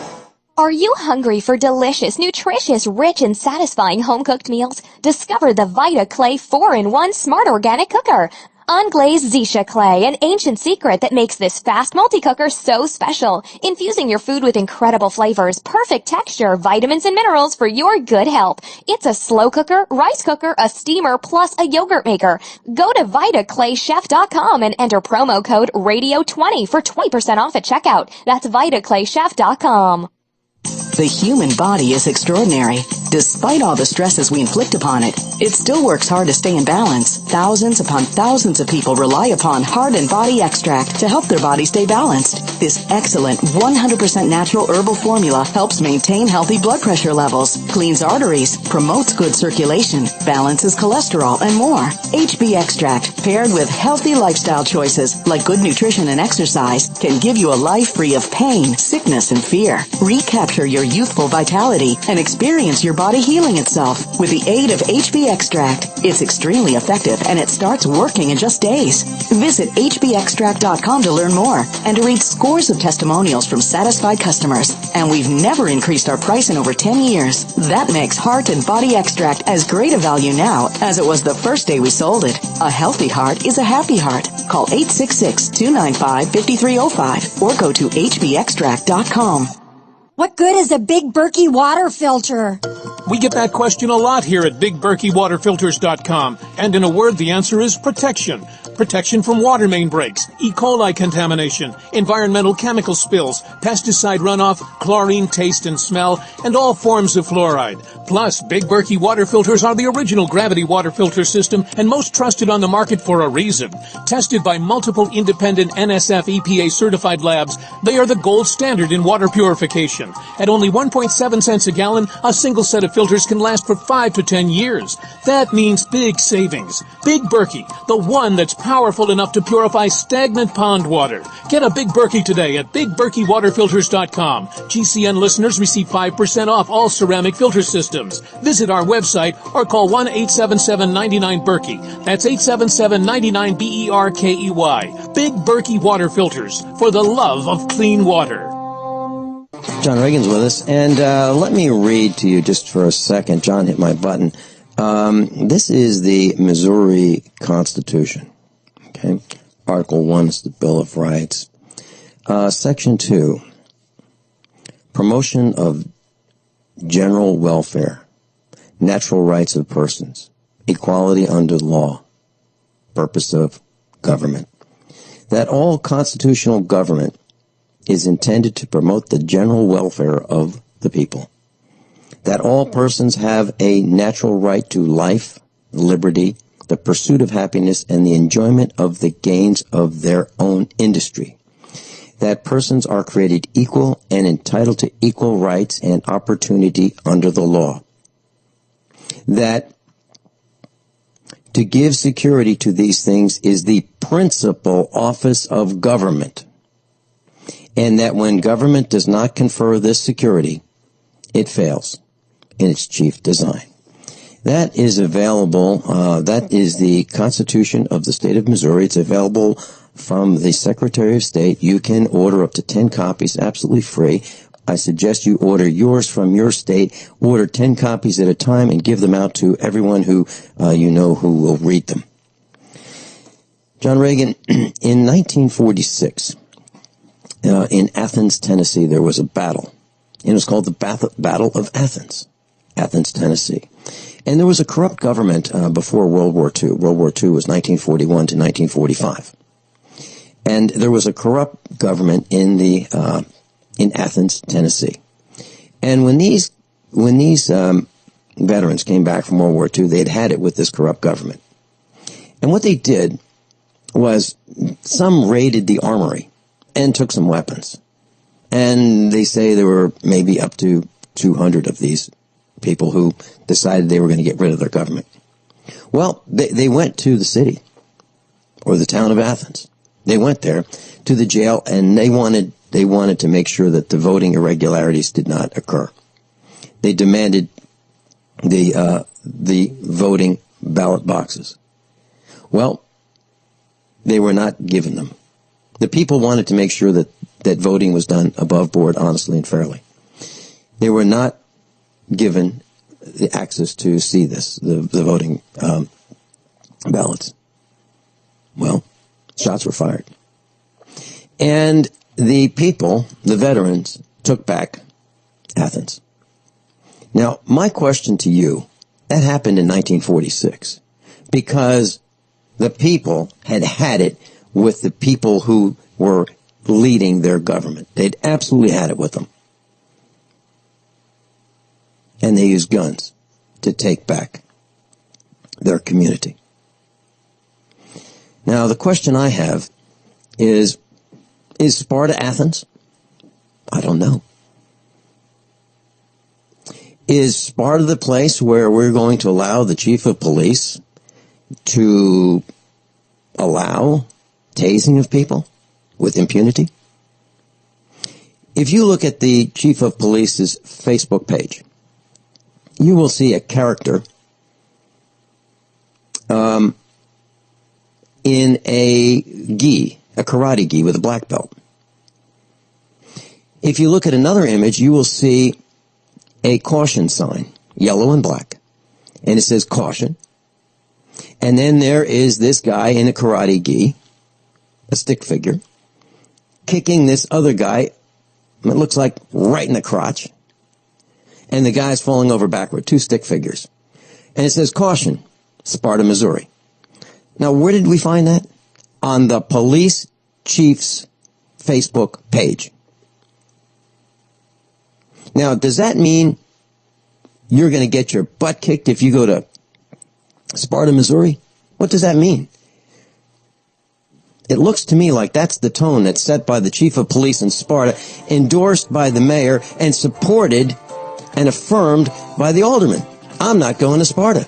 Are you hungry for delicious, nutritious, rich, and satisfying home-cooked meals? Discover the Vita Clay 4-in-1 Smart Organic Cooker. Unglazed Zisha clay, an ancient secret that makes this fast multi-cooker so special. Infusing your food with incredible flavors, perfect texture, vitamins, and minerals for your good health. It's a slow cooker, rice cooker, a steamer, plus a yogurt maker. Go to VitaClayChef.com and enter promo code RADIO20 for 20% off at checkout. That's VitaClayChef.com. The human body is extraordinary. Despite all the stresses we inflict upon it, it still works hard to stay in balance. Thousands upon thousands of people rely upon Heart and Body Extract to help their body stay balanced. This excellent 100% natural herbal formula helps maintain healthy blood pressure levels, cleans arteries, promotes good circulation, balances cholesterol, and more. HB Extract, paired with healthy lifestyle choices like good nutrition and exercise, can give you a life free of pain, sickness, and fear. Recapture your youthful vitality and experience your body healing itself with the aid of HB Extract. It's extremely effective and it starts working in just days. Visit hbextract.com to learn more and to read scores of testimonials from satisfied customers. And we've never increased our price in over 10 years. That makes Heart and Body Extract as great a value now as it was the first day we sold it. A healthy heart is a happy heart. Call 866-295-5305 or go to hbextract.com. What good is a Big Berkey water filter? We get that question a lot here at BigBerkeyWaterFilters.com. And in a word, the answer is protection. Protection from water main breaks, E. coli contamination, environmental chemical spills, pesticide runoff, chlorine taste and smell, and all forms of fluoride. Plus, Big Berkey water filters are the original gravity water filter system and most trusted on the market for a reason. Tested by multiple independent NSF EPA certified labs, they are the gold standard in water purification. At only 1.7 cents a gallon, a single set of filters can last for 5 to 10 years. That means big savings. Big Berkey, the one that's powerful enough to purify stagnant pond water. Get a Big Berkey today at BigBerkeyWaterFilters.com. GCN listeners receive 5% off all ceramic filter systems. Visit our website or call 1-877-99-BERKEY. That's 877-99-BERKEY. Big Berkey Water Filters, for the love of clean water. John Regan's with us, and let me read to you just for a second. John hit my button. This is the Missouri Constitution. Okay, Article 1 is the Bill of Rights. Section 2, promotion of general welfare, natural rights of persons, equality under law, purpose of government. That all constitutional government is intended to promote the general welfare of the people. That all persons have a natural right to life, liberty, the pursuit of happiness, and the enjoyment of the gains of their own industry. That persons are created equal and entitled to equal rights and opportunity under the law. That to give security to these things is the principal office of government. And that when government does not confer this security, it fails in its chief design. That is available, that is the Constitution of the state of Missouri. It's available from the Secretary of State. You can order up to 10 copies absolutely free. I suggest you order yours from your state. Order 10 copies at a time and give them out to everyone who you know who will read them. John Regan, in 1946, in Athens, Tennessee, there was a battle. And it was called the Battle of Athens, Tennessee. And there was a corrupt government before World War II. World War II was 1941 to 1945. And there was a corrupt government in Athens, Tennessee. And when these veterans came back from World War II, they had it with this corrupt government. And what they did was some raided the armory and took some weapons. And they say there were maybe up to 200 of these people who decided they were going to get rid of their government. Well, they went to the city or the town of Athens. They went there to the jail, and they wanted to make sure that the voting irregularities did not occur. They demanded the voting ballot boxes. Well, they were not given them. The people wanted to make sure that voting was done above board, honestly and fairly. They were not given the access to see this, the voting ballots. Well, shots were fired. And the people, the veterans, took back Athens. Now, my question to you, that happened in 1946 because the people had it with the people who were leading their government. They'd absolutely had it with them. and they use guns to take back their community. Now, the question I have is Sparta Athens? I don't know. Is Sparta the place where we're going to allow the chief of police to allow tasing of people with impunity? If you look at the chief of police's Facebook page, you will see a character in a gi, a karate gi with a black belt. If you look at another image, you will see a caution sign, yellow and black, and it says caution. And then there is this guy in a karate gi, a stick figure, kicking this other guy, it looks like right in the crotch. And the guy's falling over backward, two stick figures. And it says caution, Sparta, Missouri. Now, where did we find that? On the police chief's Facebook page. Now, does that mean you're going to get your butt kicked if you go to Sparta, Missouri? What does that mean? It looks to me like that's the tone that's set by the chief of police in Sparta, endorsed by the mayor, and supported and affirmed by the alderman. I'm not going to Sparta.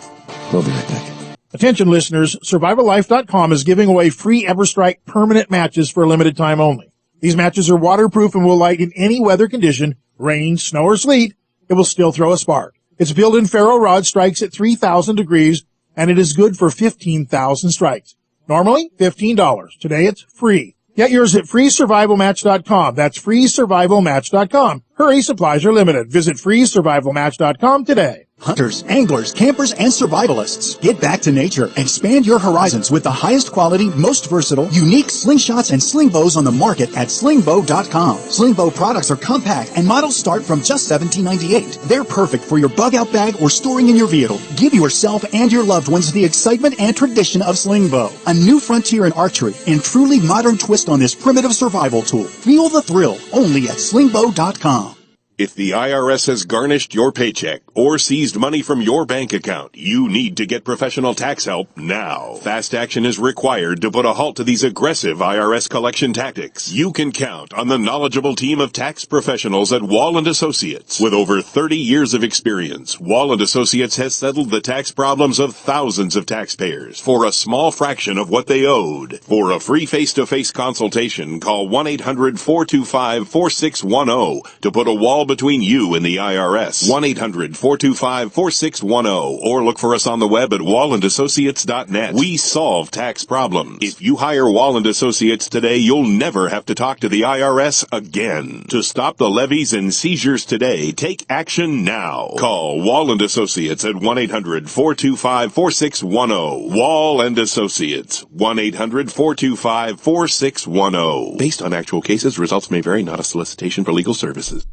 We'll be right back. Attention listeners, SurvivalLife.com is giving away free EverStrike permanent matches for a limited time only. These matches are waterproof and will light in any weather condition, rain, snow, or sleet. It will still throw a spark. Its built-in ferro rod strikes at 3,000 degrees, and it is good for 15,000 strikes. Normally, $15. Today, it's free. Get yours at freesurvivalmatch.com. That's freesurvivalmatch.com. Hurry, supplies are limited. Visit freesurvivalmatch.com today. Hunters, anglers, campers, and survivalists, get back to nature. Expand your horizons with the highest quality, most versatile, unique slingshots and sling bows on the market at slingbow.com. Sling bow products are compact and models start from just $17.98. They're perfect for your bug out bag or storing in your vehicle. Give yourself and your loved ones the excitement and tradition of sling bow. A new frontier in archery and truly modern twist on this primitive survival tool. Feel the thrill only at slingbow.com. If the IRS has garnished your paycheck or seized money from your bank account, you need to get professional tax help now. Fast action is required to put a halt to these aggressive IRS collection tactics. You can count on the knowledgeable team of tax professionals at Wall & Associates. With over 30 years of experience, Wall & Associates has settled the tax problems of thousands of taxpayers for a small fraction of what they owed. For a free face-to-face consultation, call 1-800-425-4610 to put a wall between you and the IRS. 1-800-425-4610 or look for us on the web at wallandassociates.net. We solve tax problems. If you hire Wall & Associates today, you'll never have to talk to the IRS again. To stop the levies and seizures today, take action now. Call Wall & Associates at 1-800-425-4610. Wall & Associates. 1-800-425-4610. Based on actual cases, results may vary, not a solicitation for legal services.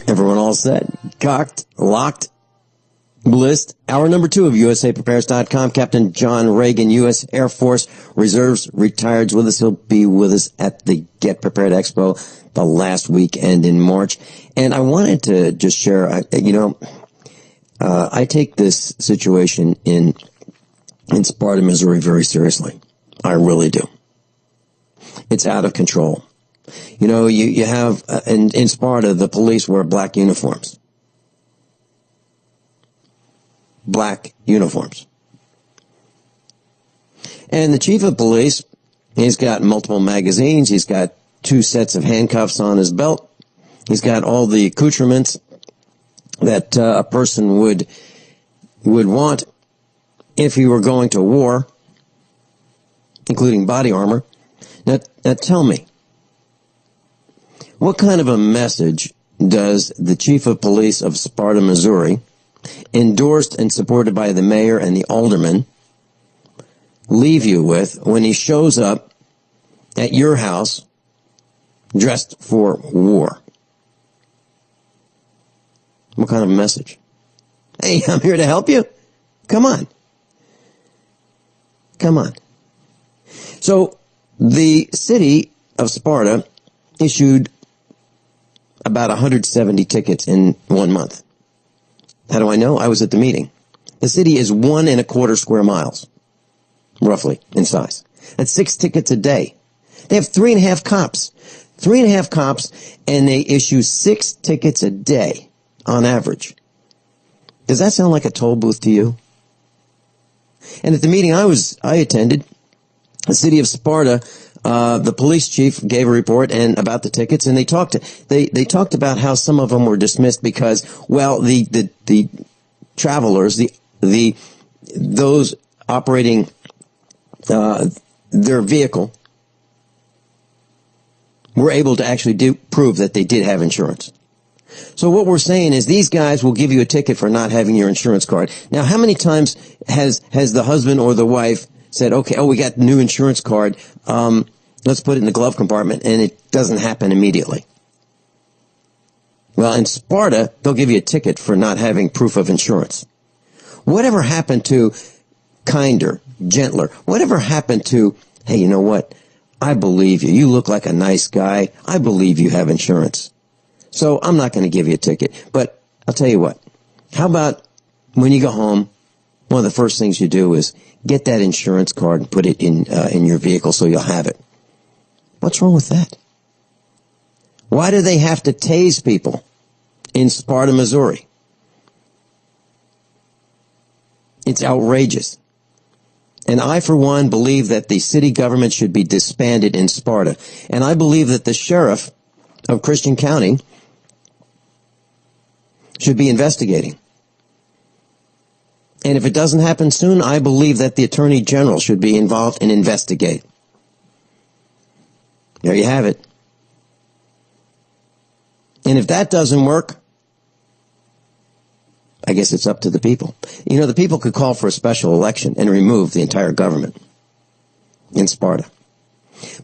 Everyone all set? Cocked, locked, list. Hour number 2 of USAPrepares.com. Captain John Regan, U.S. Air Force Reserves, retired with us. He'll be with us at the Get Prepared Expo the last weekend in March. And I wanted to just share, I take this situation in Sparta, Missouri very seriously. I really do. It's out of control. You know, you have, in Sparta, the police wear black uniforms. Black uniforms. And the chief of police, he's got multiple magazines. He's got 2 sets of handcuffs on his belt. He's got all the accoutrements that a person would want if he were going to war, including body armor. Now tell me, what kind of a message does the chief of police of Sparta, Missouri, endorsed and supported by the mayor and the alderman, leave you with when he shows up at your house dressed for war? What kind of a message? Hey, I'm here to help you. Come on. Come on. So the city of Sparta issued about 170 tickets in 1 month. How do I know? I was at the meeting. The city is 1.25 square miles, roughly, in size. That's 6 tickets a day. They have 3.5 cops. 3.5 cops, and they issue 6 tickets a day on average. Does that sound like a toll booth to you? And at the meeting I attended, the city of Sparta, the police chief gave a report and about the tickets, and they talked about how some of them were dismissed because, well, the travelers, those operating their vehicle were able to actually prove that they did have insurance. So what we're saying is these guys will give you a ticket for not having your insurance card. Now, how many times has the husband or the wife said, okay, we got a new insurance card, let's put it in the glove compartment, and it doesn't happen immediately? Well, in Sparta, they'll give you a ticket for not having proof of insurance. Whatever happened to kinder, gentler? Whatever happened to, hey, you know what? I believe you. You look like a nice guy. I believe you have insurance. So I'm not going to give you a ticket. But I'll tell you what. How about when you go home, one of the first things you do is get that insurance card and put it in your vehicle so you'll have it. What's wrong with that? Why do they have to tase people in Sparta, Missouri? It's outrageous. And I, for one, believe that the city government should be disbanded in Sparta. And I believe that the sheriff of Christian County should be investigating. And if it doesn't happen soon, I believe that the Attorney General should be involved and investigate. There you have it. And if that doesn't work, I guess it's up to the people. You know, the people could call for a special election and remove the entire government in Sparta.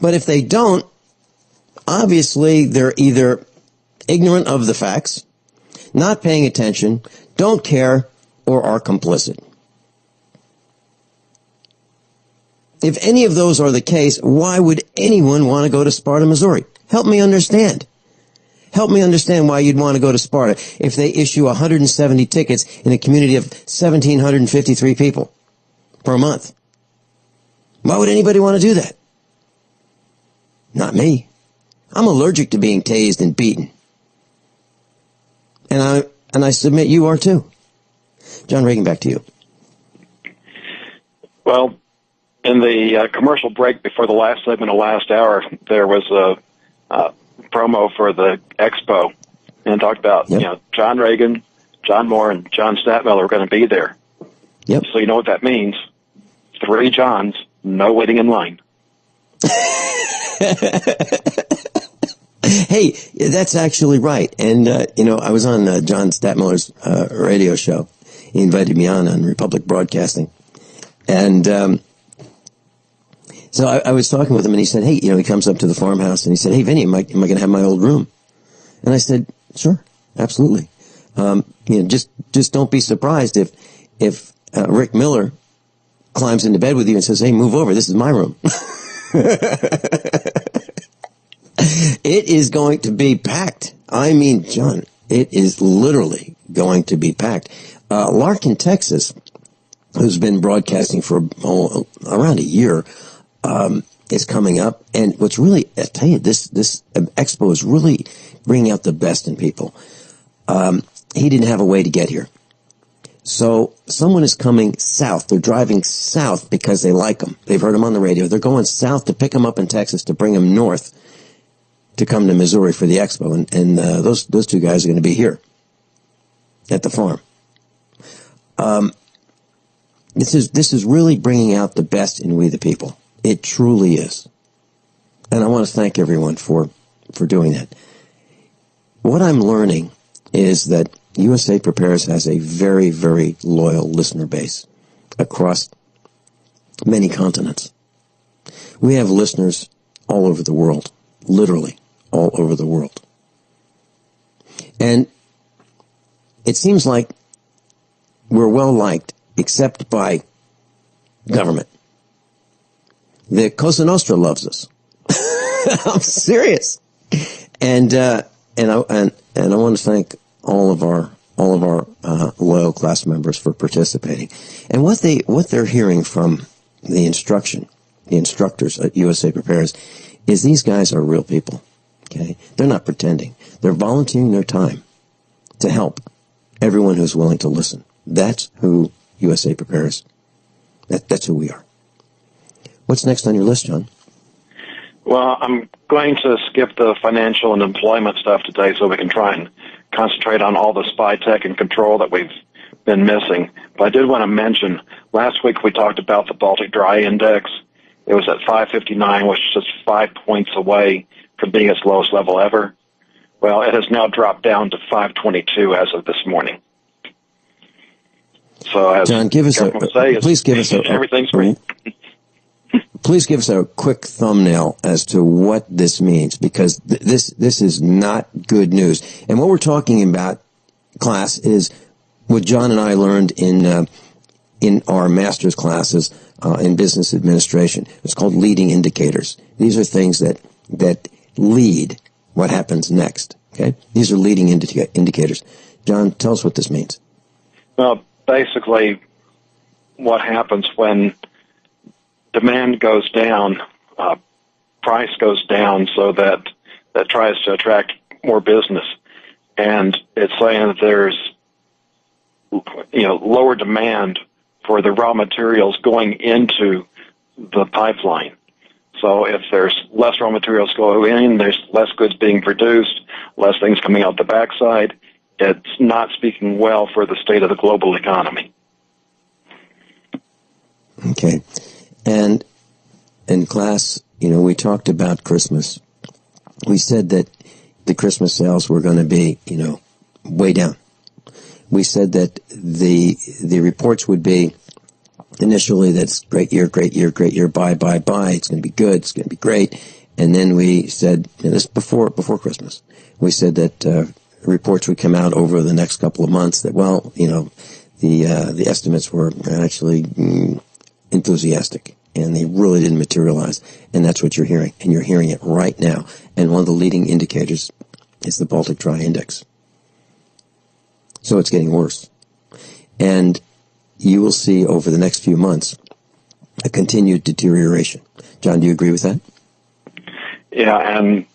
But if they don't, obviously they're either ignorant of the facts, not paying attention, don't care, or are complicit. If any of those are the case, why would anyone want to go to Sparta, Missouri? Help me understand. Help me understand why you'd want to go to Sparta if they issue 170 tickets in a community of 1,753 people per month. Why would anybody want to do that? Not me. I'm allergic to being tased and beaten. And I submit you are too. John Regan, back to you. Well, in the commercial break before the last segment of last hour, there was a promo for the expo, and talked about, John Regan, John Moore, and John Statmiller are going to be there. Yep. So you know what that means. 3 Johns, no waiting in line. Hey, that's actually right. And, I was on John Statmiller's radio show. He invited me on Republic Broadcasting. And so I was talking with him, and he said, hey, he comes up to the farmhouse, and he said, hey, Vinny, am I going to have my old room? And I said, sure, absolutely. Just don't be surprised if Rick Miller climbs into bed with you and says, hey, move over, this is my room. It is going to be packed. I mean, John, it is literally going to be packed. Larkin, Texas, who's been broadcasting for around a year, is coming up. And what's really, I tell you, this expo is really bringing out the best in people. He didn't have a way to get here. So someone is coming south. They're driving south because they like him. They've heard him on the radio. They're going south to pick him up in Texas to bring him north to come to Missouri for the expo. And those 2 guys are going to be here at the farm. This is really bringing out the best in we the people. It truly is. And I want to thank everyone for doing that. What I'm learning is that USA Prepares has a very, very loyal listener base across many continents. We have listeners all over the world, literally all over the world. And it seems like we're well liked, except by government. The Cosa Nostra loves us. I'm serious. And I want to thank all of our all of our loyal class members for participating. And what they're hearing from the instructors at USA Prepares is these guys are real people. Okay, they're not pretending. They're volunteering their time to help everyone who's willing to listen. That's who USA Prepares. That's who we are. What's next on your list, John? Well, I'm going to skip the financial and employment stuff today so we can try and concentrate on all the spy tech and control that we've been missing. But I did want to mention, last week we talked about the Baltic Dry Index. It was at 559, which is just 5 points away from being its lowest level ever. Well, it has now dropped down to 522 as of this morning. So as John, please give us everything's green. Please give us a quick thumbnail as to what this means, because this is not good news. And what we're talking about, class, is what John and I learned in our master's classes in business administration. It's called leading indicators. These are things that lead what happens next. Okay, these are leading indicators. John, tell us what this means. Well, basically, what happens when demand goes down, price goes down, so that tries to attract more business. And it's saying that there's lower demand for the raw materials going into the pipeline. So if there's less raw materials going in, there's less goods being produced, less things coming out the backside. It's not speaking well for the state of the global economy. Okay. And in class, we talked about Christmas. We said that the Christmas sales were going to be, way down. We said that the reports would be initially that's great year, buy. It's going to be good. It's going to be great. And then we said, this before Christmas, we said that reports would come out over the next couple of months that, the estimates were actually enthusiastic, and they really didn't materialize. And that's what you're hearing, and you're hearing it right now. And one of the leading indicators is the Baltic Dry Index. So it's getting worse. And you will see over the next few months a continued deterioration. John, do you agree with that? Yeah, and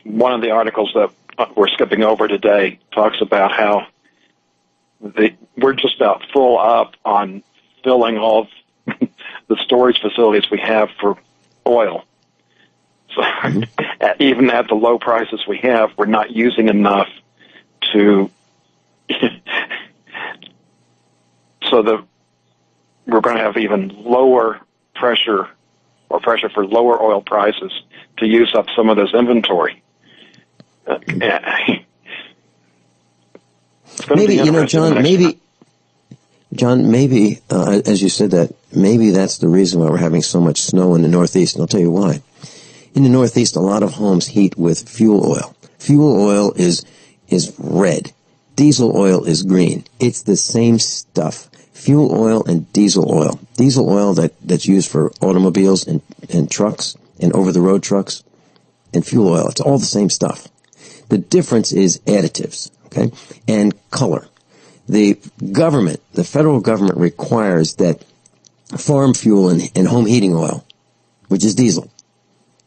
one of the articles that we're skipping over today talks about how we're just about full up on filling all the storage facilities we have for oil. So even at the low prices we have, we're not using enough to so that we're going to have even lower pressure or pressure for lower oil prices to use up some of this inventory. Maybe, John, as you said that, maybe that's the reason why we're having so much snow in the Northeast, and I'll tell you why. In the Northeast, a lot of homes heat with fuel oil. Fuel oil is red. Diesel oil is green. It's the same stuff. Fuel oil and diesel oil. Diesel oil that's used for automobiles and trucks and over-the-road trucks, and fuel oil. It's all the same stuff. The difference is additives, okay, and color. The federal government requires that farm fuel and home heating oil, which is diesel,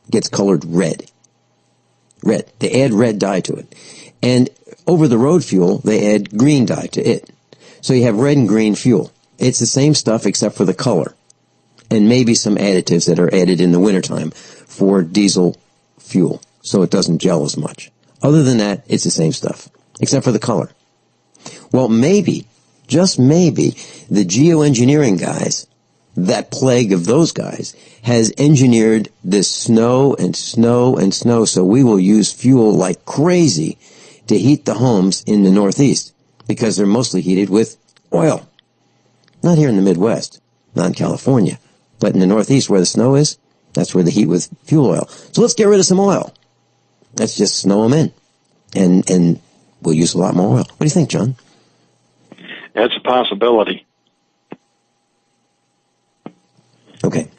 gets colored red. Red. They add red dye to it. And over-the-road fuel, they add green dye to it. So you have red and green fuel. It's the same stuff except for the color. And maybe some additives that are added in the wintertime for diesel fuel, so it doesn't gel as much. Other than that, it's the same stuff, except for the color. Well, maybe, just maybe, the geoengineering guys, that plague of those guys, has engineered this snow and snow and snow, so we will use fuel like crazy to heat the homes in the Northeast, because they're mostly heated with oil. Not here in the Midwest, not in California, but in the Northeast where the snow is, that's where they heat with fuel oil. So let's get rid of some oil. Let's just snow them in, and we'll use a lot more oil. What do you think, John? It's a possibility. Okay.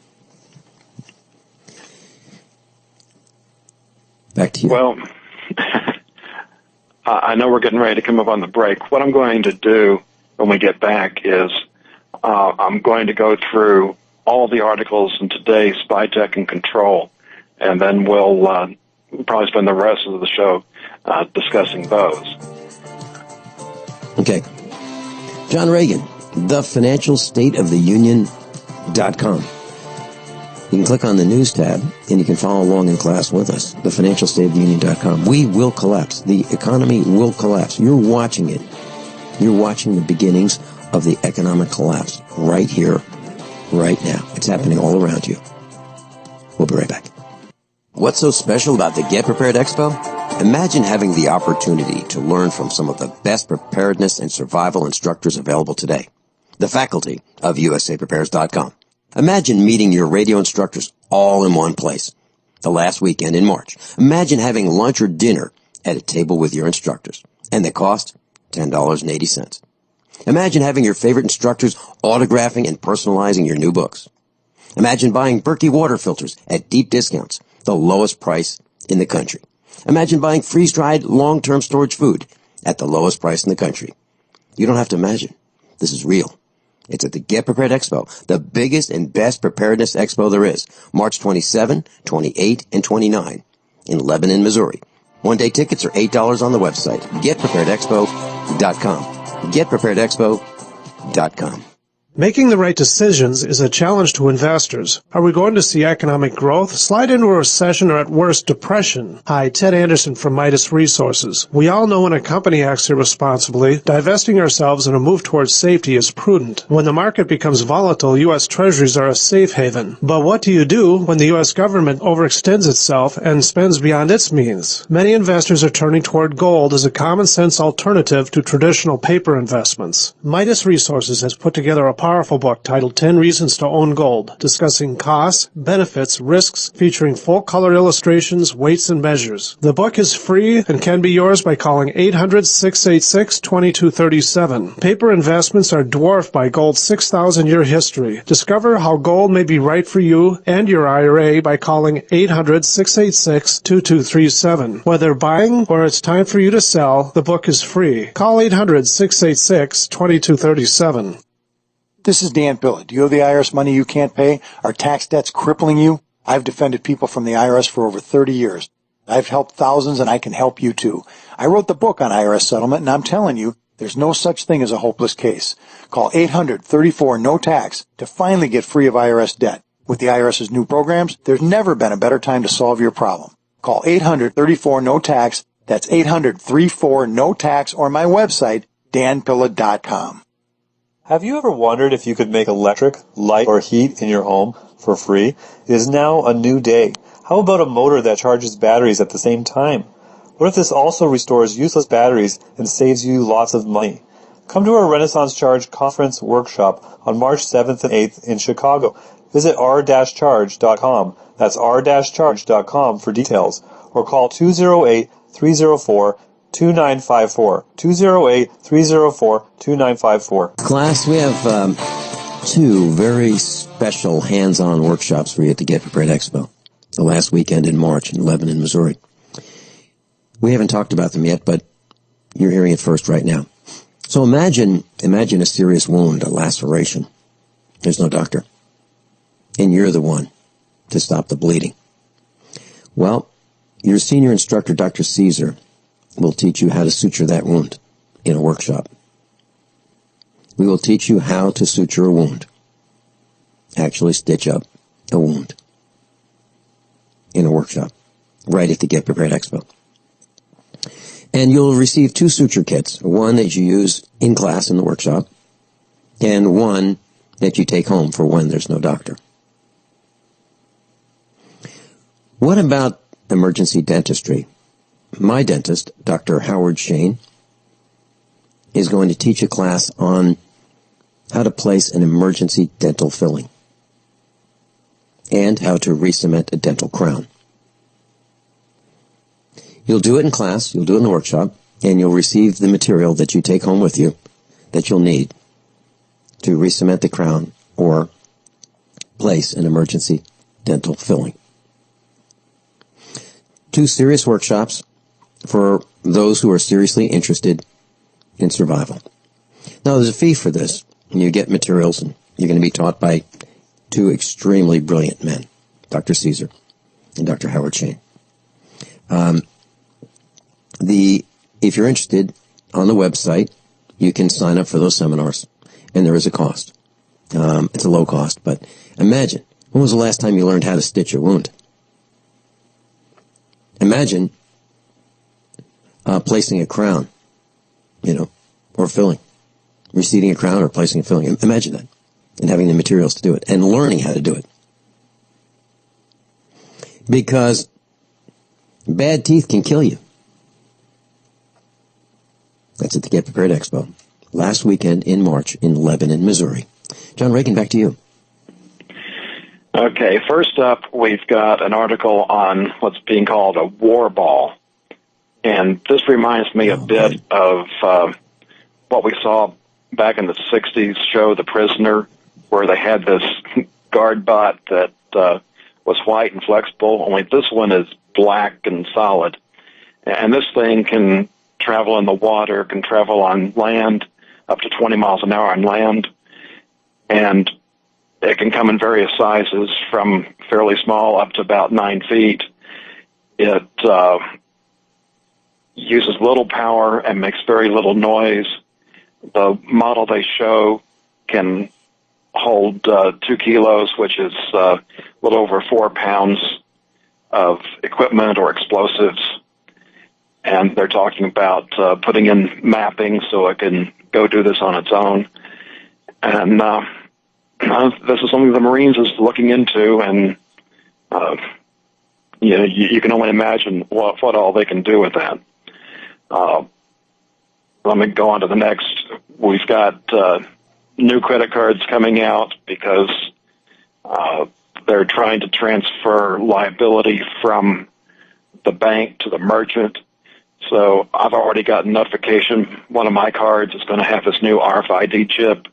Back to you. Well, I know we're getting ready to come up on the break. What I'm going to do when we get back is I'm going to go through all the articles in today's Spy Tech and Control, and then we'll probably spend the rest of the show discussing those. Okay. John Regan, thefinancialstateoftheunion.com. You can click on the news tab, and you can follow along in class with us, thefinancialstateoftheunion.com. We will collapse. The economy will collapse. You're watching it. You're watching the beginnings of the economic collapse right here, right now. It's happening all around you. We'll be right back. What's so special about the Get Prepared Expo? Imagine having the opportunity to learn from some of the best preparedness and survival instructors available today. The faculty of USAPrepares.com. Imagine meeting your radio instructors all in one place. The last weekend in March. Imagine having lunch or dinner at a table with your instructors. And the cost? $10.80. Imagine having your favorite instructors autographing and personalizing your new books. Imagine buying Berkey water filters at deep discounts, the lowest price in the country. Imagine buying freeze-dried, long-term storage food at the lowest price in the country. You don't have to imagine. This is real. It's at the Get Prepared Expo, the biggest and best preparedness expo there is, March 27, 28, and 29 in Lebanon, Missouri. One-day tickets are $8 on the website, getpreparedexpo.com. getpreparedexpo.com. Making the right decisions is a challenge to investors. Are we going to see economic growth, slide into a recession, or at worst, depression? Hi, Ted Anderson from Midas Resources. We all know when a company acts irresponsibly, divesting ourselves in a move towards safety is prudent. When the market becomes volatile, U.S. Treasuries are a safe haven. But what do you do when the U.S. government overextends itself and spends beyond its means? Many investors are turning toward gold as a common-sense alternative to traditional paper investments. Midas Resources has put together a powerful book titled 10 Reasons to Own Gold, discussing costs, benefits, risks, featuring full-color illustrations, weights, and measures. The book is free and can be yours by calling 800-686-2237. Paper investments are dwarfed by gold's 6,000-year history. Discover how gold may be right for you and your IRA by calling 800-686-2237. Whether buying or it's time for you to sell, the book is free. Call 800-686-2237. This is Dan Pilla. Do you owe the IRS money you can't pay? Are tax debts crippling you? I've defended people from the IRS for over 30 years. I've helped thousands, and I can help you too. I wrote the book on IRS settlement, and I'm telling you, there's no such thing as a hopeless case. Call 800-34-NO-TAX to finally get free of IRS debt. With the IRS's new programs, there's never been a better time to solve your problem. Call 800-34-NO-TAX. That's 800-34-NO-TAX, or my website, danpilla.com. Have you ever wondered if you could make electric, light, or heat in your home for free? It is now a new day. How about a motor that charges batteries at the same time? What if this also restores useless batteries and saves you lots of money? Come to our Renaissance Charge Conference Workshop on March 7th and 8th in Chicago. Visit r-charge.com. That's r-charge.com for details. Or call 208-304-2954. 208-304-2954. Class, we have two very special hands-on workshops for you at the Get Prepared Expo, the last weekend in March in Lebanon, Missouri. We haven't talked about them yet, but you're hearing it first right now. So imagine a serious wound, a laceration. There's no doctor. And you're the one to stop the bleeding. Well, your senior instructor, Dr. Caesar, will teach you how to suture that wound in a workshop. We will teach you how to suture a wound. Actually stitch up a wound in a workshop right at the Get Prepared Expo. And you'll receive two suture kits, one that you use in class in the workshop and one that you take home for when there's no doctor. What about emergency dentistry? My dentist, Dr. Howard Shayne, is going to teach a class on how to place an emergency dental filling and how to re-cement a dental crown. You'll do it in class, you'll do it in the workshop, and you'll receive the material that you take home with you that you'll need to re-cement the crown or place an emergency dental filling. Two serious workshops, for those who are seriously interested in survival. Now, there's a fee for this, and you get materials, and you're going to be taught by two extremely brilliant men, Dr. Caesar and Dr. Howard Shayne. If you're interested, on the website, you can sign up for those seminars, and there is a cost. It's a low cost, but imagine, when was the last time you learned how to stitch a wound? Imagine placing a crown, or filling. Reseating a crown or placing a filling. Imagine that. And having the materials to do it. And learning how to do it. Because bad teeth can kill you. That's at the Get Prepared Expo. Last weekend in March in Lebanon, Missouri. John Regan, back to you. Okay, first up, we've got an article on what's being called a war ball. And this reminds me a bit of what we saw back in the 60s show, The Prisoner, where they had this guard bot that was white and flexible, only this one is black and solid. And this thing can travel in the water, can travel on land, up to 20 miles an hour on land, and it can come in various sizes from fairly small up to about 9 feet. It uses little power and makes very little noise. The model they show can hold 2 kilos, which is a little over 4 pounds of equipment or explosives. And they're talking about putting in mapping so it can go do this on its own. And this is something the Marines is looking into, and you can only imagine what all they can do with that. Let me go on to the next. We've got new credit cards coming out because they're trying to transfer liability from the bank to the merchant. So I've already gotten notification one of my cards is going to have this new RFID chip.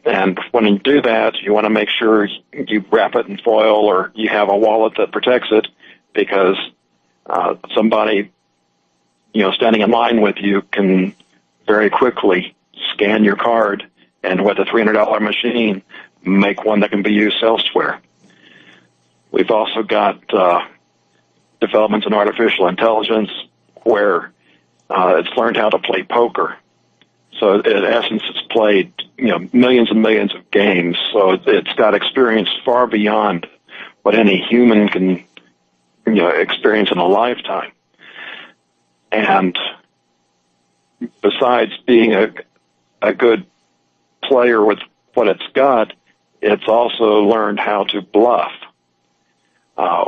And when you do that, you want to make sure you wrap it in foil or you have a wallet that protects it, because somebody standing in line with you can very quickly scan your card and with a $300 machine make one that can be used elsewhere. We've also got developments in artificial intelligence where it's learned how to play poker. So in essence, it's played millions and millions of games. So it's got experience far beyond what any human can experience in a lifetime. And besides being a good player with what it's got, it's also learned how to bluff.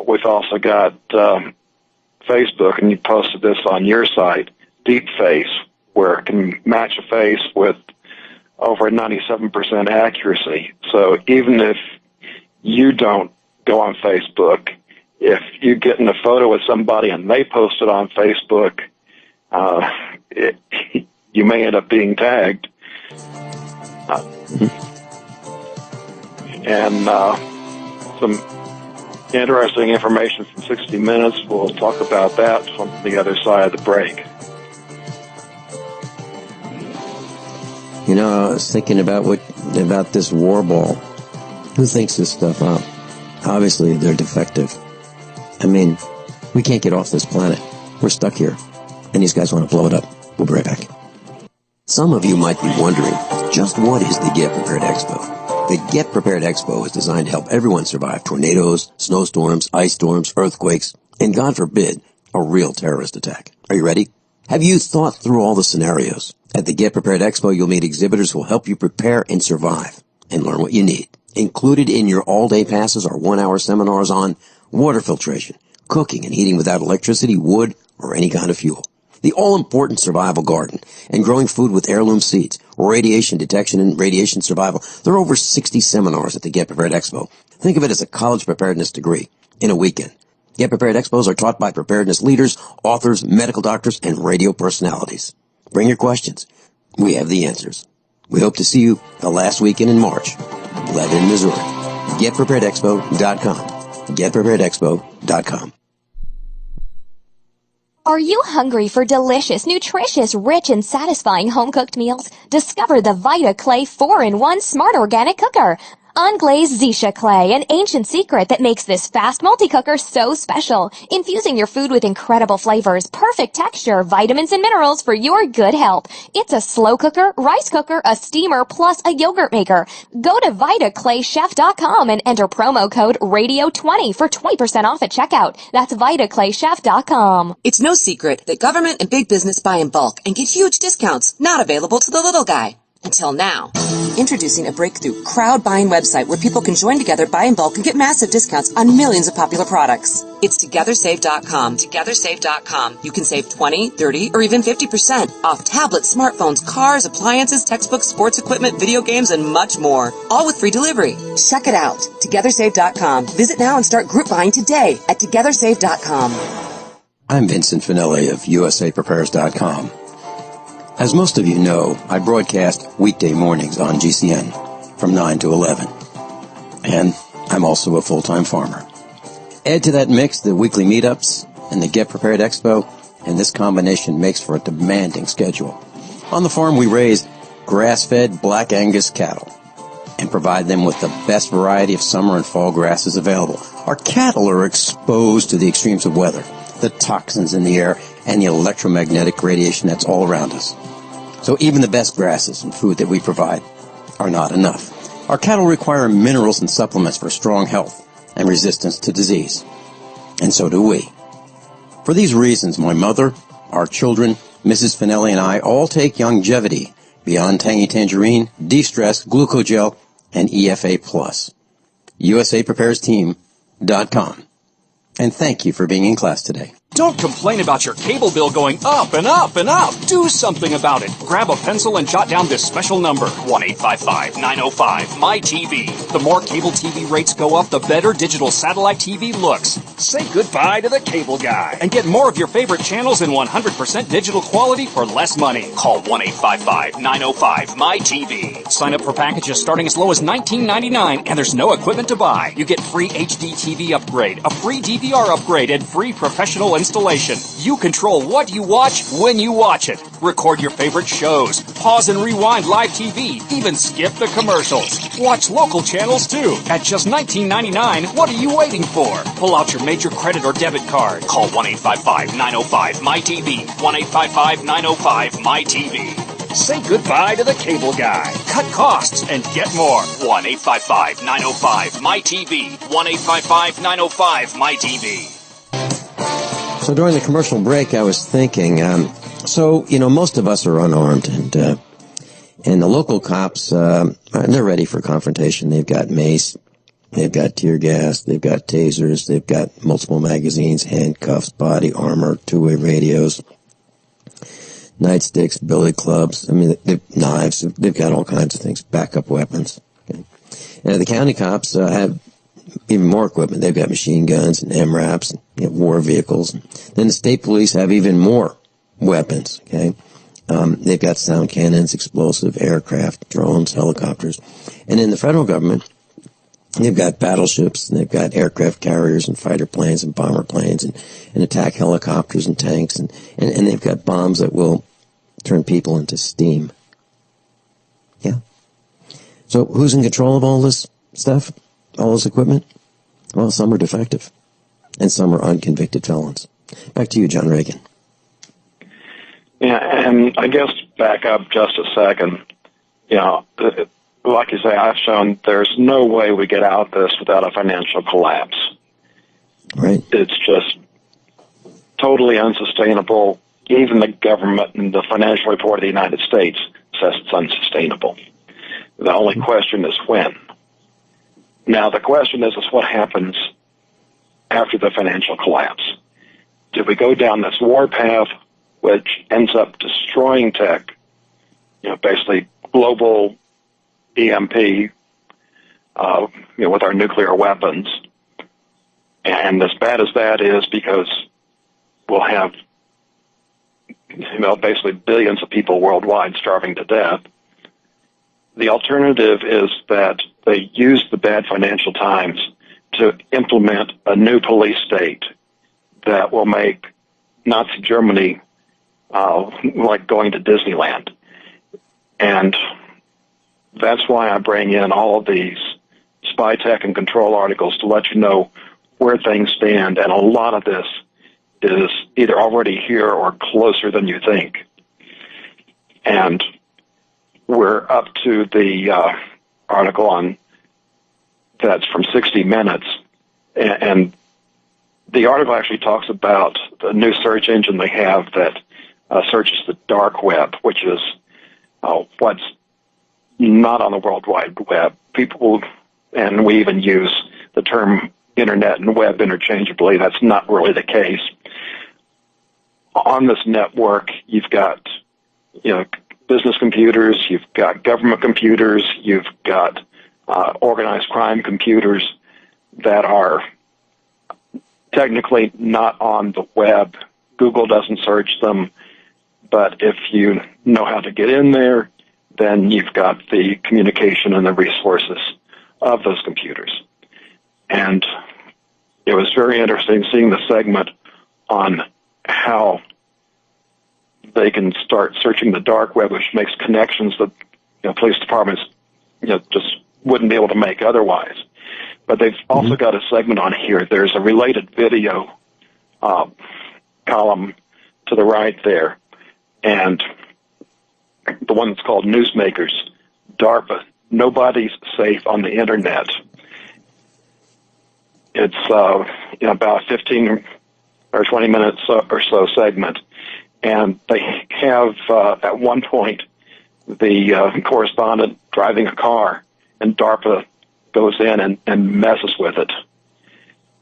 We've also got Facebook, and you posted this on your site, Deep Face, where it can match a face with over 97% accuracy. So even if you don't go on Facebook, if you get in a photo with somebody and they post it on Facebook, you may end up being tagged. And some interesting information from 60 Minutes. We'll talk about that on the other side of the break. I was thinking about this war ball. Who thinks this stuff up? Obviously, they're defective. I mean, we can't get off this planet. We're stuck here. And these guys want to blow it up. We'll be right back. Some of you might be wondering, just what is the Get Prepared Expo? The Get Prepared Expo is designed to help everyone survive tornadoes, snowstorms, ice storms, earthquakes, and God forbid, a real terrorist attack. Are you ready? Have you thought through all the scenarios? At the Get Prepared Expo, you'll meet exhibitors who will help you prepare and survive and learn what you need. Included in your all-day passes are 1-hour seminars on water filtration, cooking and heating without electricity, wood, or any kind of fuel, the all-important survival garden, and growing food with heirloom seeds, radiation detection and radiation survival. There are over 60 seminars at the Get Prepared Expo. Think of it as a college preparedness degree in a weekend. Get Prepared Expos are taught by preparedness leaders, authors, medical doctors, and radio personalities. Bring your questions. We have the answers. We hope to see you the last weekend in March. Lebanon, Missouri. GetPreparedExpo.com. GetPreparedExpo.com. Are you hungry for delicious, nutritious, rich, and satisfying home-cooked meals? Discover the Vita Clay 4-in-1 Smart Organic Cooker. Unglazed Zisha clay, an ancient secret that makes this fast multi-cooker so special, infusing your food with incredible flavors, perfect texture, vitamins and minerals for your good health. It's a slow cooker, rice cooker, a steamer, plus a yogurt maker. Go to VitaClayChef.com and enter promo code RADIO20 for 20% off at checkout. That's VitaClayChef.com. It's no secret that government and big business buy in bulk and get huge discounts not available to the little guy. Until now. Introducing a breakthrough crowd buying website where people can join together, buy in bulk, and get massive discounts on millions of popular products. It's TogetherSave.com. TogetherSave.com. You can save 20, 30, or even 50% off tablets, smartphones, cars, appliances, textbooks, sports equipment, video games, and much more. All with free delivery. Check it out. TogetherSave.com. Visit now and start group buying today at TogetherSave.com. I'm Vincent Finelli of USAPrepares.com. As most of you know, I broadcast weekday mornings on GCN from 9 to 11. And I'm also a full-time farmer. Add to that mix the weekly meetups and the Get Prepared Expo, and this combination makes for a demanding schedule. On the farm, we raise grass-fed Black Angus cattle and provide them with the best variety of summer and fall grasses available. Our cattle are exposed to the extremes of weather, the toxins in the air, and the electromagnetic radiation that's all around us. So even the best grasses and food that we provide are not enough. Our cattle require minerals and supplements for strong health and resistance to disease. And so do we. For these reasons, my mother, our children, Mrs. Finelli, and I all take Longevity, Beyond Tangy Tangerine, De-Stress, Glucogel, and EFA+. USAPreparesTeam.com. And thank you for being in class today. Don't complain about your cable bill going up and up and up. Do something about it. Grab a pencil and jot down this special number, 1-855-905-MY-TV. The more cable TV rates go up, the better digital satellite TV looks. Say goodbye to the cable guy and get more of your favorite channels in 100% digital quality for less money. Call 1-855-905-MY-TV. Sign up for packages starting as low as $19.99, and there's no equipment to buy. You get free HD TV upgrade, a free DVR upgrade, and free professional installation. You control what you watch when you watch it. Record your favorite shows. Pause and rewind live TV. Even skip the commercials. Watch local channels too. At just $19.99, what are you waiting for? Pull out your major credit or debit card. Call 1-855-905-MY-TV. 1-855-905-MY-TV. Say goodbye to the cable guy. Cut costs and get more. 1-855-905-MY-TV. 1-855-905-MY-TV. So during the commercial break, I was thinking, most of us are unarmed, and the local cops, they're ready for confrontation. They've got mace, they've got tear gas, they've got tasers, they've got multiple magazines, handcuffs, body armor, two-way radios, nightsticks, billy clubs, they've knives, they've got all kinds of things, backup weapons. Okay? And the county cops have even more equipment. They've got machine guns and MRAPs, and war vehicles. Then the state police have even more weapons. Okay, they've got sound cannons, explosive aircraft, drones, helicopters, and in the federal government, they've got battleships and they've got aircraft carriers and fighter planes and bomber planes and attack helicopters and tanks and they've got bombs that will turn people into steam. Yeah. So who's in control of all this stuff? All this equipment? Well, some are defective, and some are unconvicted felons. Back to you, John Regan. Yeah, and I guess back up just a second. Like you say, I've shown there's no way we get out of this without a financial collapse. Right. It's just totally unsustainable. Even the government and the Financial Report of the United States says it's unsustainable. The only question is when. Now, the question is what happens after the financial collapse? Do we go down this war path, which ends up destroying tech, basically global EMP, with our nuclear weapons? And as bad as that is, because we'll have, basically billions of people worldwide starving to death, the alternative is that they use the bad financial times to implement a new police state that will make Nazi Germany like going to Disneyland. And that's why I bring in all of these spy tech and control articles to let you know where things stand. And a lot of this is either already here or closer than you think. And we're up to the article on that's from 60 Minutes. And the article actually talks about the new search engine they have that searches the dark web, which is what's not on the World Wide Web. People, and we even use the term internet and web interchangeably. That's not really the case. On this network, you've got, business computers, you've got government computers, you've got organized crime computers that are technically not on the web. Google doesn't search them, but if you know how to get in there, then you've got the communication and the resources of those computers. And it was very interesting seeing the segment on how they can start searching the dark web, which makes connections that police departments just wouldn't be able to make otherwise. But they've also got a segment on here. There's a related video column to the right there, and the one that's called Newsmakers, DARPA, Nobody's Safe on the Internet. It's about 15 or 20 minutes or so segment, and they have at one point the correspondent driving a car, and DARPA goes in and messes with it.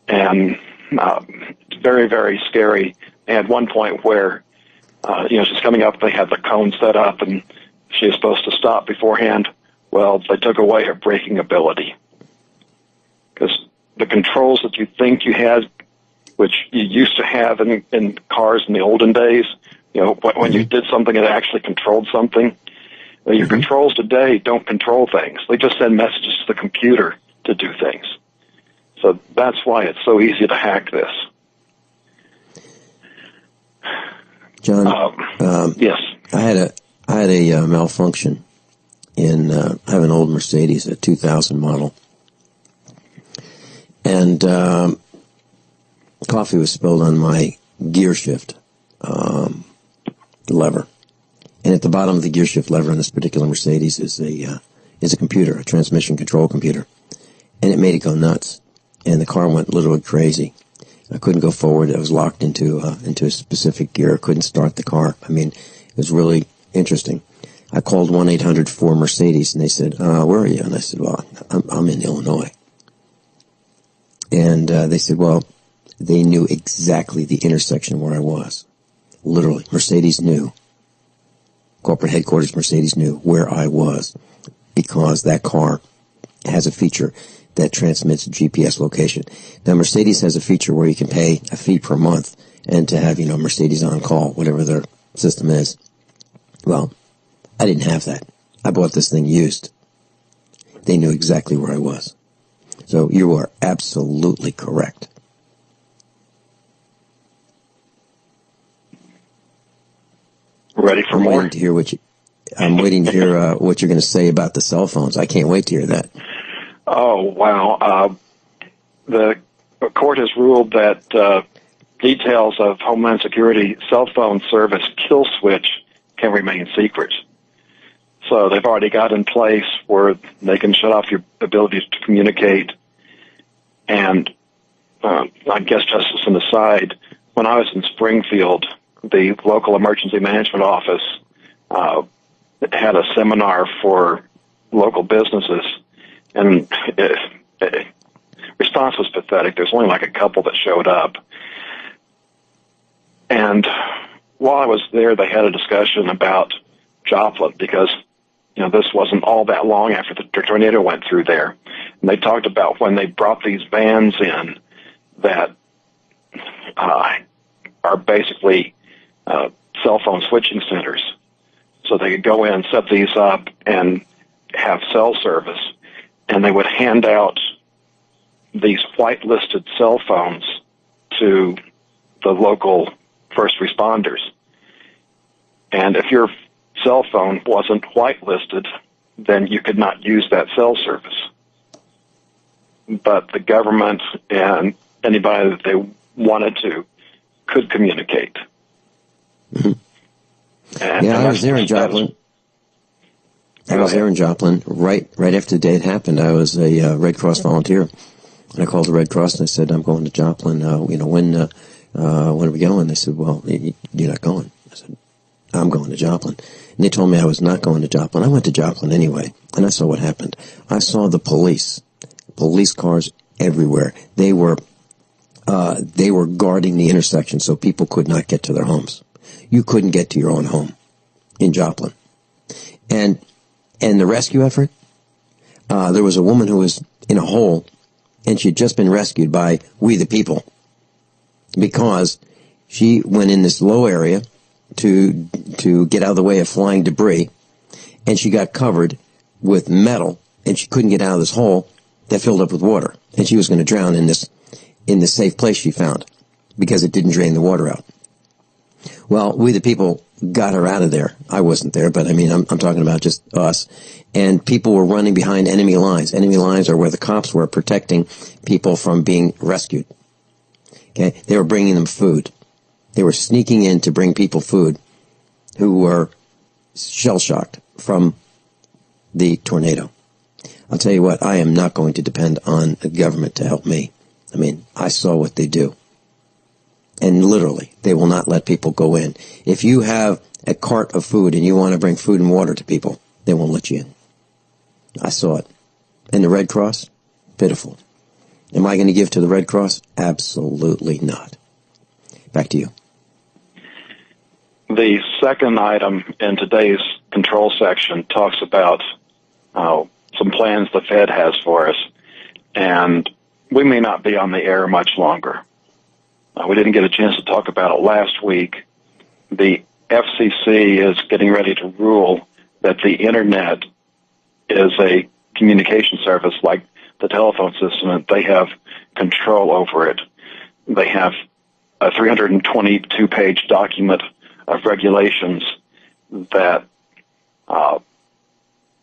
And it's very, very scary. And at one point where, she's coming up, they had the cone set up, and she was supposed to stop beforehand. Well, they took away her braking ability. Because the controls that you think you had, which you used to have in cars in the olden days, when you did something that actually controlled something, your controls today don't control things. They just send messages to the computer to do things. So that's why it's so easy to hack this. John, yes, I had a malfunction in I have an old Mercedes, a 2000 model, and coffee was spilled on my gear shift lever. And at the bottom of the gear shift lever in this particular Mercedes is a computer, a transmission control computer. And it made it go nuts. And the car went literally crazy. I couldn't go forward. I was locked into a specific gear. I couldn't start the car. I mean, it was really interesting. I called 1-800-4-MERCEDES, and they said, where are you? And I said, well, I'm in Illinois. And they said, well, they knew exactly the intersection where I was. Literally, Mercedes knew. Corporate headquarters Mercedes knew where I was because that car has a feature that transmits GPS location. Now, Mercedes has a feature where you can pay a fee per month and to have, Mercedes on call, whatever their system is. Well, I didn't have that. I bought this thing used. They knew exactly where I was. So you are absolutely correct. Ready for more? I'm waiting to hear what you're going to say about the cell phones. I can't wait to hear that. Oh, wow. The court has ruled that details of Homeland Security cell phone service kill switch can remain secret. So they've already got in place where they can shut off your ability to communicate. And I guess just as an aside, when I was in Springfield, the local emergency management office had a seminar for local businesses, and response was pathetic. There's only like a couple that showed up. And while I was there, they had a discussion about Joplin because, this wasn't all that long after the tornado went through there. And they talked about when they brought these vans in that are basically cell phone switching centers. So they could go in, set these up, and have cell service. And they would hand out these whitelisted cell phones to the local first responders. And if your cell phone wasn't whitelisted, then you could not use that cell service. But the government and anybody that they wanted to could communicate. Mm-hmm. And I was there in Joplin. Right after the day it happened. I was a Red Cross volunteer. And I called the Red Cross and I said, I'm going to Joplin. When are we going? They said, well, you're not going. I said, I'm going to Joplin. And they told me I was not going to Joplin. I went to Joplin anyway, and I saw what happened. I saw the police cars everywhere. They were guarding the intersection so people could not get to their homes. You couldn't get to your own home in Joplin. And the rescue effort, there was a woman who was in a hole, and she had just been rescued by We the People because she went in this low area to get out of the way of flying debris, and she got covered with metal, and she couldn't get out of this hole that filled up with water, and she was going to drown in this safe place she found because it didn't drain the water out. Well, We the People got her out of there. I wasn't there, but I mean, I'm talking about just us. And people were running behind enemy lines. Enemy lines are where the cops were protecting people from being rescued. Okay, they were bringing them food. They were sneaking in to bring people food who were shell-shocked from the tornado. I'll tell you what, I am not going to depend on the government to help me. I mean, I saw what they do. And literally, they will not let people go in. If you have a cart of food and you want to bring food and water to people, they won't let you in. I saw it. And the Red Cross? Pitiful. Am I going to give to the Red Cross? Absolutely not. Back to you. The second item in today's control section talks about some plans the Fed has for us, and we may not be on the air much longer. We didn't get a chance to talk about it last week. The FCC is getting ready to rule that the Internet is a communication service like the telephone system, and they have control over it. They have a 322-page document of regulations that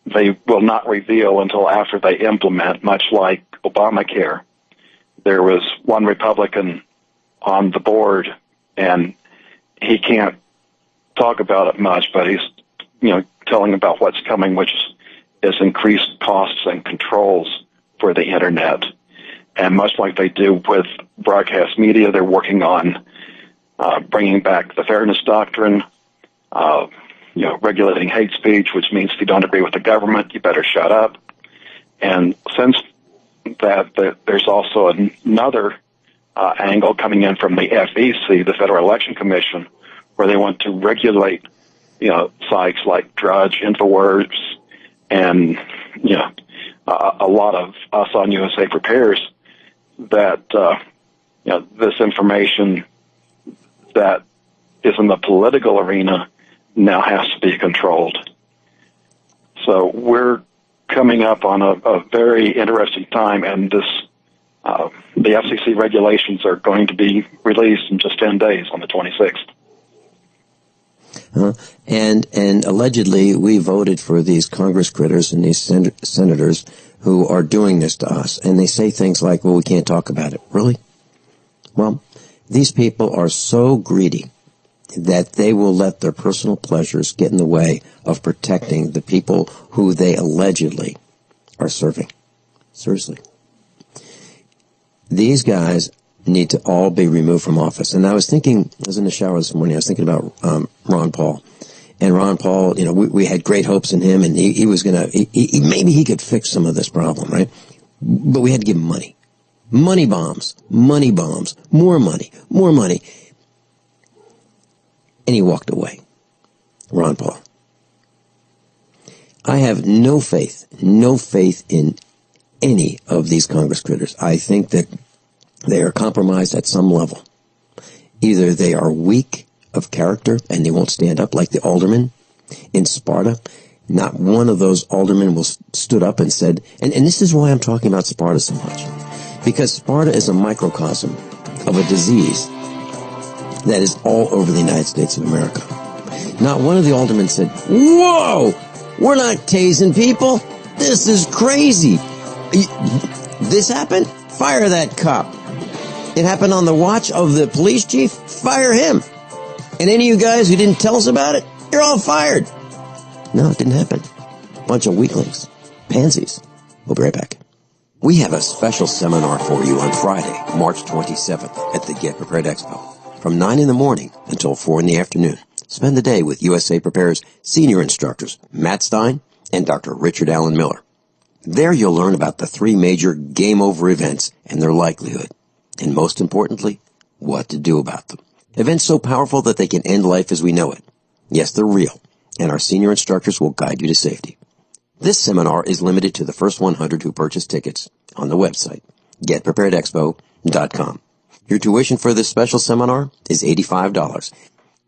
they will not reveal until after they implement, much like Obamacare. There was one Republican on the board, and he can't talk about it much, but he's, telling about what's coming, which is increased costs and controls for the Internet. And much like they do with broadcast media, they're working on bringing back the fairness doctrine, regulating hate speech, which means if you don't agree with the government, you better shut up. And since that, there's also another angle coming in from the FEC, the Federal Election Commission, where they want to regulate, sites like Drudge, InfoWars, and, a lot of Us on USA Prepares, that, this information that is in the political arena now has to be controlled. So we're coming up on a very interesting time, and this the FCC regulations are going to be released in just 10 days on the 26th. And allegedly, we voted for these Congress critters and these senators who are doing this to us. And they say things like, well, we can't talk about it. Really? Well, these people are so greedy that they will let their personal pleasures get in the way of protecting the people who they allegedly are serving. Seriously. These guys need to all be removed from office. And I was in the shower this morning, I was thinking about Ron Paul. And Ron Paul, we had great hopes in him, and he was going to, maybe he could fix some of this problem, right? But we had to give him money. Money bombs, more money. And he walked away. Ron Paul. I have no faith in any of these Congress critters. I think that they are compromised at some level. Either they are weak of character and they won't stand up, like the aldermen in Sparta. Not one of those aldermen stood up and said, and this is why I'm talking about Sparta so much, because Sparta is a microcosm of a disease that is all over the United States of America. Not one of the aldermen said, "Whoa, we're not tasing people. This is crazy. This happened? Fire that cop. It happened on the watch of the police chief? Fire him. And any of you guys who didn't tell us about it, you're all fired." No, it didn't happen. Bunch of weaklings. Pansies. We'll be right back. We have a special seminar for you on Friday, March 27th at the Get Prepared Expo. From 9 in the morning until 4 in the afternoon. Spend the day with USA Prepare's senior instructors, Matt Stein and Dr. Richard Allen Miller. There you'll learn about the 3 major game over events and their likelihood. And most importantly, what to do about them. Events so powerful that they can end life as we know it. Yes, they're real, and our senior instructors will guide you to safety. This seminar is limited to the first 100 who purchase tickets on the website, getpreparedexpo.com. Your tuition for this special seminar is $85.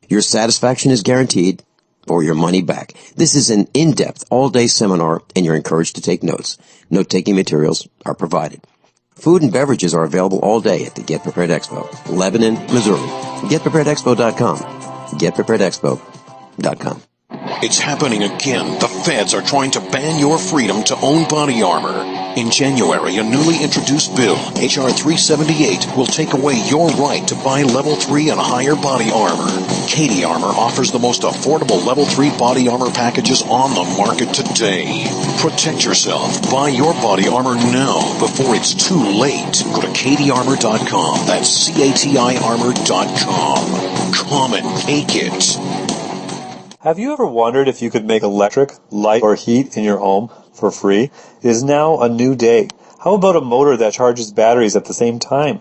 Your satisfaction is guaranteed or your money back. This is an in-depth, all-day seminar, and you're encouraged to take notes. Note-taking materials are provided. Food and beverages are available all day at the Get Prepared Expo, Lebanon, Missouri. GetPreparedExpo.com. GetPreparedExpo.com. It's happening again. The feds are trying to ban your freedom to own body armor. In January, a newly introduced bill, H.R. 378, will take away your right to buy Level 3 and higher body armor. Katie Armor offers the most affordable Level 3 body armor packages on the market today. Protect yourself. Buy your body armor now before it's too late. Go to katiearmor.com. That's CATIarmor.com. Come and take it. Have you ever wondered if you could make electric, light, or heat in your home for free? It is now a new day. How about a motor that charges batteries at the same time?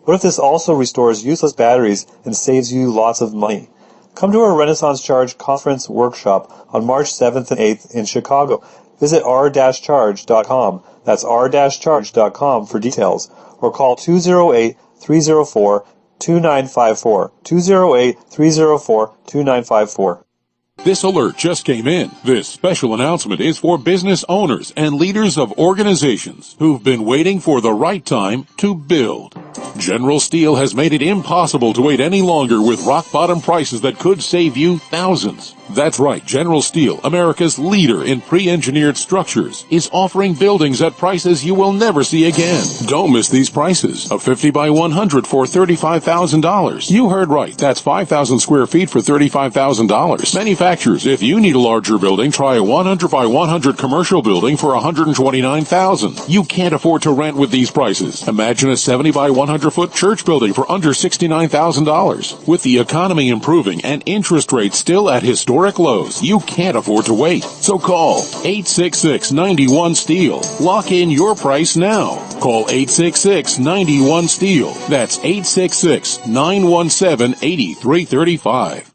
What if this also restores useless batteries and saves you lots of money? Come to our Renaissance Charge Conference Workshop on March 7th and 8th in Chicago. Visit r-charge.com. That's r-charge.com for details. Or call 208-304-2954. 208-304-2954. This alert just came in. This special announcement is for business owners and leaders of organizations who've been waiting for the right time to build. General Steel has made it impossible to wait any longer with rock-bottom prices that could save you thousands. That's right, General Steel, America's leader in pre-engineered structures, is offering buildings at prices you will never see again. Don't miss these prices. A 50 by 100 for $35,000. You heard right. That's 5,000 square feet for $35,000. Manufacturers, if you need a larger building, try a 100 by 100 commercial building for $129,000. You can't afford to rent with these prices. Imagine a 70 by 100-foot church building for under $69,000. With the economy improving and interest rates still at historic lows, you can't afford to wait. So call 866-91-STEEL. Lock in your price now. Call 866-91-STEEL. That's 866-917-8335.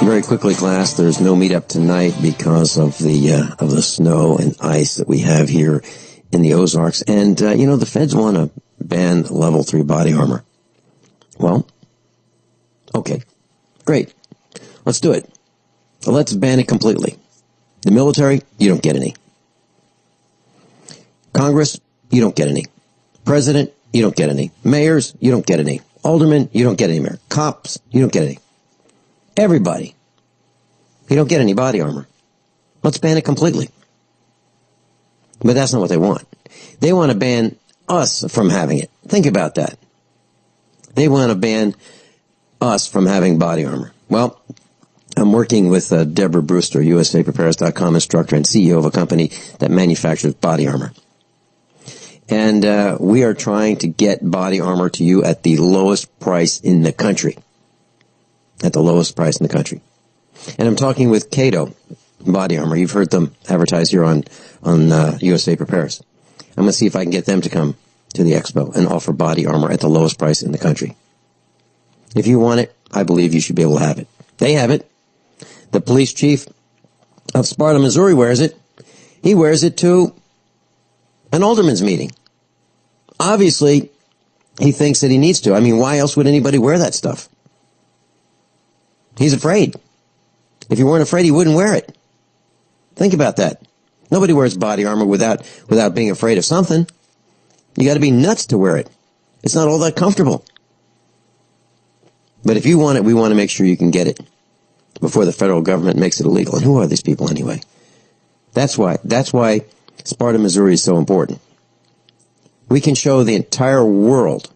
Very quickly, class, there's no meetup tonight because of the snow and ice that we have here in the Ozarks. And, the feds want to ban Level 3 body armor. Well, okay, great. Let's do it. Let's ban it completely. The military, you don't get any. Congress, you don't get any. President, you don't get any. Mayors, you don't get any. Aldermen, you don't get any. Mayor. Cops, you don't get any. Everybody, you don't get any body armor. Let's ban it completely. But that's not what they want. They want to ban us from having it. Think about that. They want to ban us from having body armor. Well, I'm working with Deborah Brewster, USAPrepares.com instructor and CEO of a company that manufactures body armor. And we are trying to get body armor to you at the lowest price in the country. At the lowest price in the country. And I'm talking with Cato Body Armor. You've heard them advertise here on USA Prepares. I'm going to see if I can get them to come to the expo and offer body armor at the lowest price in the country. If you want it, I believe you should be able to have it. They have it. The police chief of Sparta, Missouri wears it. He wears it to an alderman's meeting. Obviously, he thinks that he needs to. I mean, why else would anybody wear that stuff? He's afraid. If he weren't afraid, he wouldn't wear it. Think about that. Nobody wears body armor without being afraid of something. You got to be nuts to wear it. It's not all that comfortable. But if you want it, we want to make sure you can get it before the federal government makes it illegal. And who are these people anyway? That's why Sparta, Missouri is so important. We can show the entire world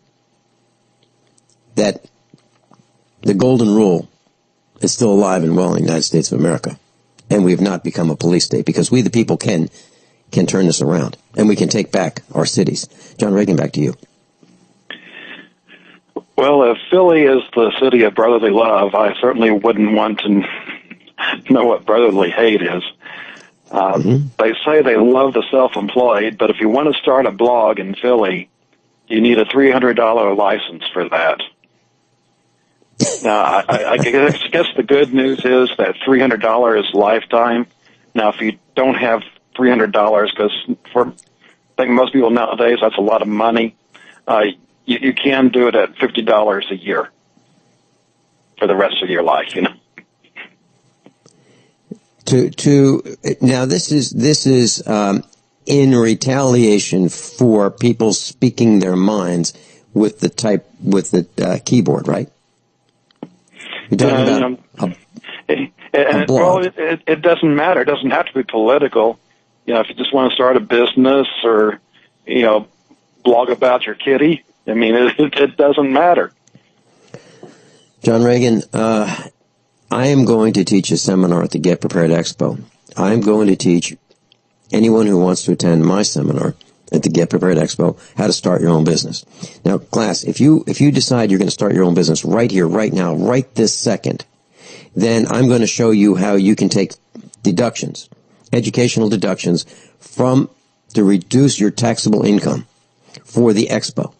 that the golden rule is still alive and well in the United States of America. And we have not become a police state, because we the people can turn this around, and we can take back our cities. John Regan, back to you. Well, if Philly is the city of brotherly love, I certainly wouldn't want to know what brotherly hate is. They say they love the self-employed, but if you want to start a blog in Philly, you need a $300 license for that. Now, I guess the good news is that $300 is lifetime. Now, if you don't have $300, because I think most people nowadays, that's a lot of money, you can do it at $50 a year for the rest of your life, you know. Now this is in retaliation for people speaking their minds with the keyboard, right? You're talking about a blog. Well, it doesn't matter. It doesn't have to be political. You know, if you just want to start a business or, you know, blog about your kitty, I mean, it doesn't matter. John Regan, I am going to teach a seminar at the Get Prepared Expo. I'm going to teach anyone who wants to attend my seminar at the Get Prepared Expo how to start your own business. Now, class, if you decide you're going to start your own business right here, right now, right this second, then I'm going to show you how you can take deductions, educational deductions, to reduce your taxable income for the expo.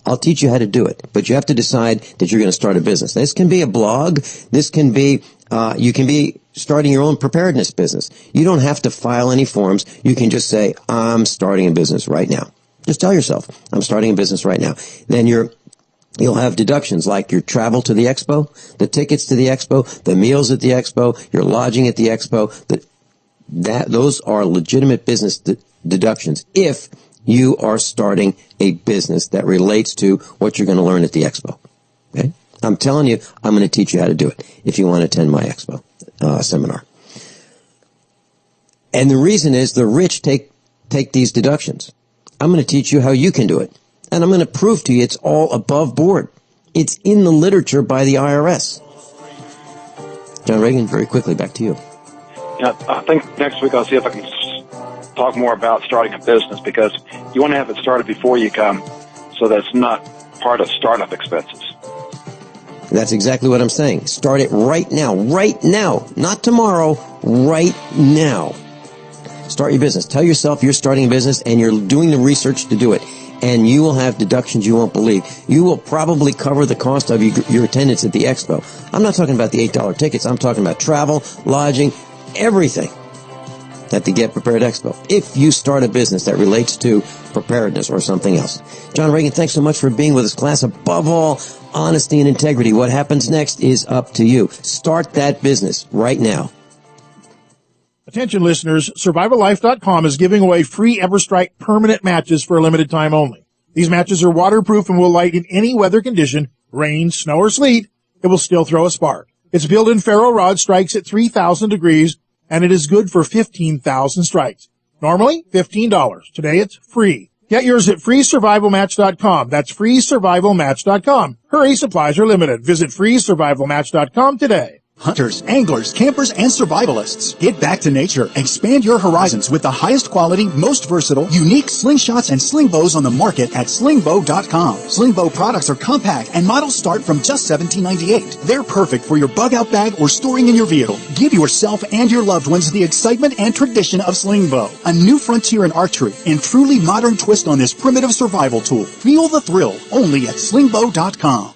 I'll teach you how to do it, but you have to decide that you're going to start a business. This can be a blog. This can be, you can be starting your own preparedness business. You don't have to file any forms. You can just say, I'm starting a business right now. Just tell yourself, I'm starting a business right now. Then you'll have deductions like your travel to the expo, the tickets to the expo, the meals at the expo, your lodging at the expo. Those are legitimate business deductions if you are starting a business that relates to what you're going to learn at the expo. Okay? I'm telling you, I'm going to teach you how to do it if you want to attend my expo seminar. And the reason is the rich take these deductions. I'm going to teach you how you can do it. And I'm going to prove to you it's all above board. It's in the literature by the IRS. John Regan, very quickly, back to you. Yeah, I think next week I'll see if I can talk more about starting a business, because you want to have it started before you come, so that's not part of startup expenses. That's exactly what I'm saying. Start it right now, not tomorrow, right now. Start your business. Tell yourself you're starting a business and you're doing the research to do it, and you will have deductions you won't believe. You will probably cover the cost of your attendance at the expo. I'm not talking about the $8 tickets. I'm talking about travel, lodging, everything at the Get Prepared Expo, if you start a business that relates to preparedness or something else. John Regan, thanks so much for being with us, class. Above all, honesty and integrity. What happens next is up to you. Start that business right now. Attention listeners, SurvivalLife.com is giving away free EverStrike permanent matches for a limited time only. These matches are waterproof and will light in any weather condition, rain, snow, or sleet. It will still throw a spark. Its built-in ferro rod strikes at 3,000 degrees, and it is good for 15,000 strikes. Normally, $15. Today, it's free. Get yours at freesurvivalmatch.com. That's freesurvivalmatch.com. Hurry, supplies are limited. Visit freesurvivalmatch.com today. Hunters, anglers, campers, and survivalists. Get back to nature. Expand your horizons with the highest quality, most versatile, unique slingshots and sling bows on the market at slingbow.com. Sling bow products are compact and models start from just $17.98. They're perfect for your bug out bag or storing in your vehicle. Give yourself and your loved ones the excitement and tradition of sling bow. A new frontier in archery and truly modern twist on this primitive survival tool. Feel the thrill only at slingbow.com.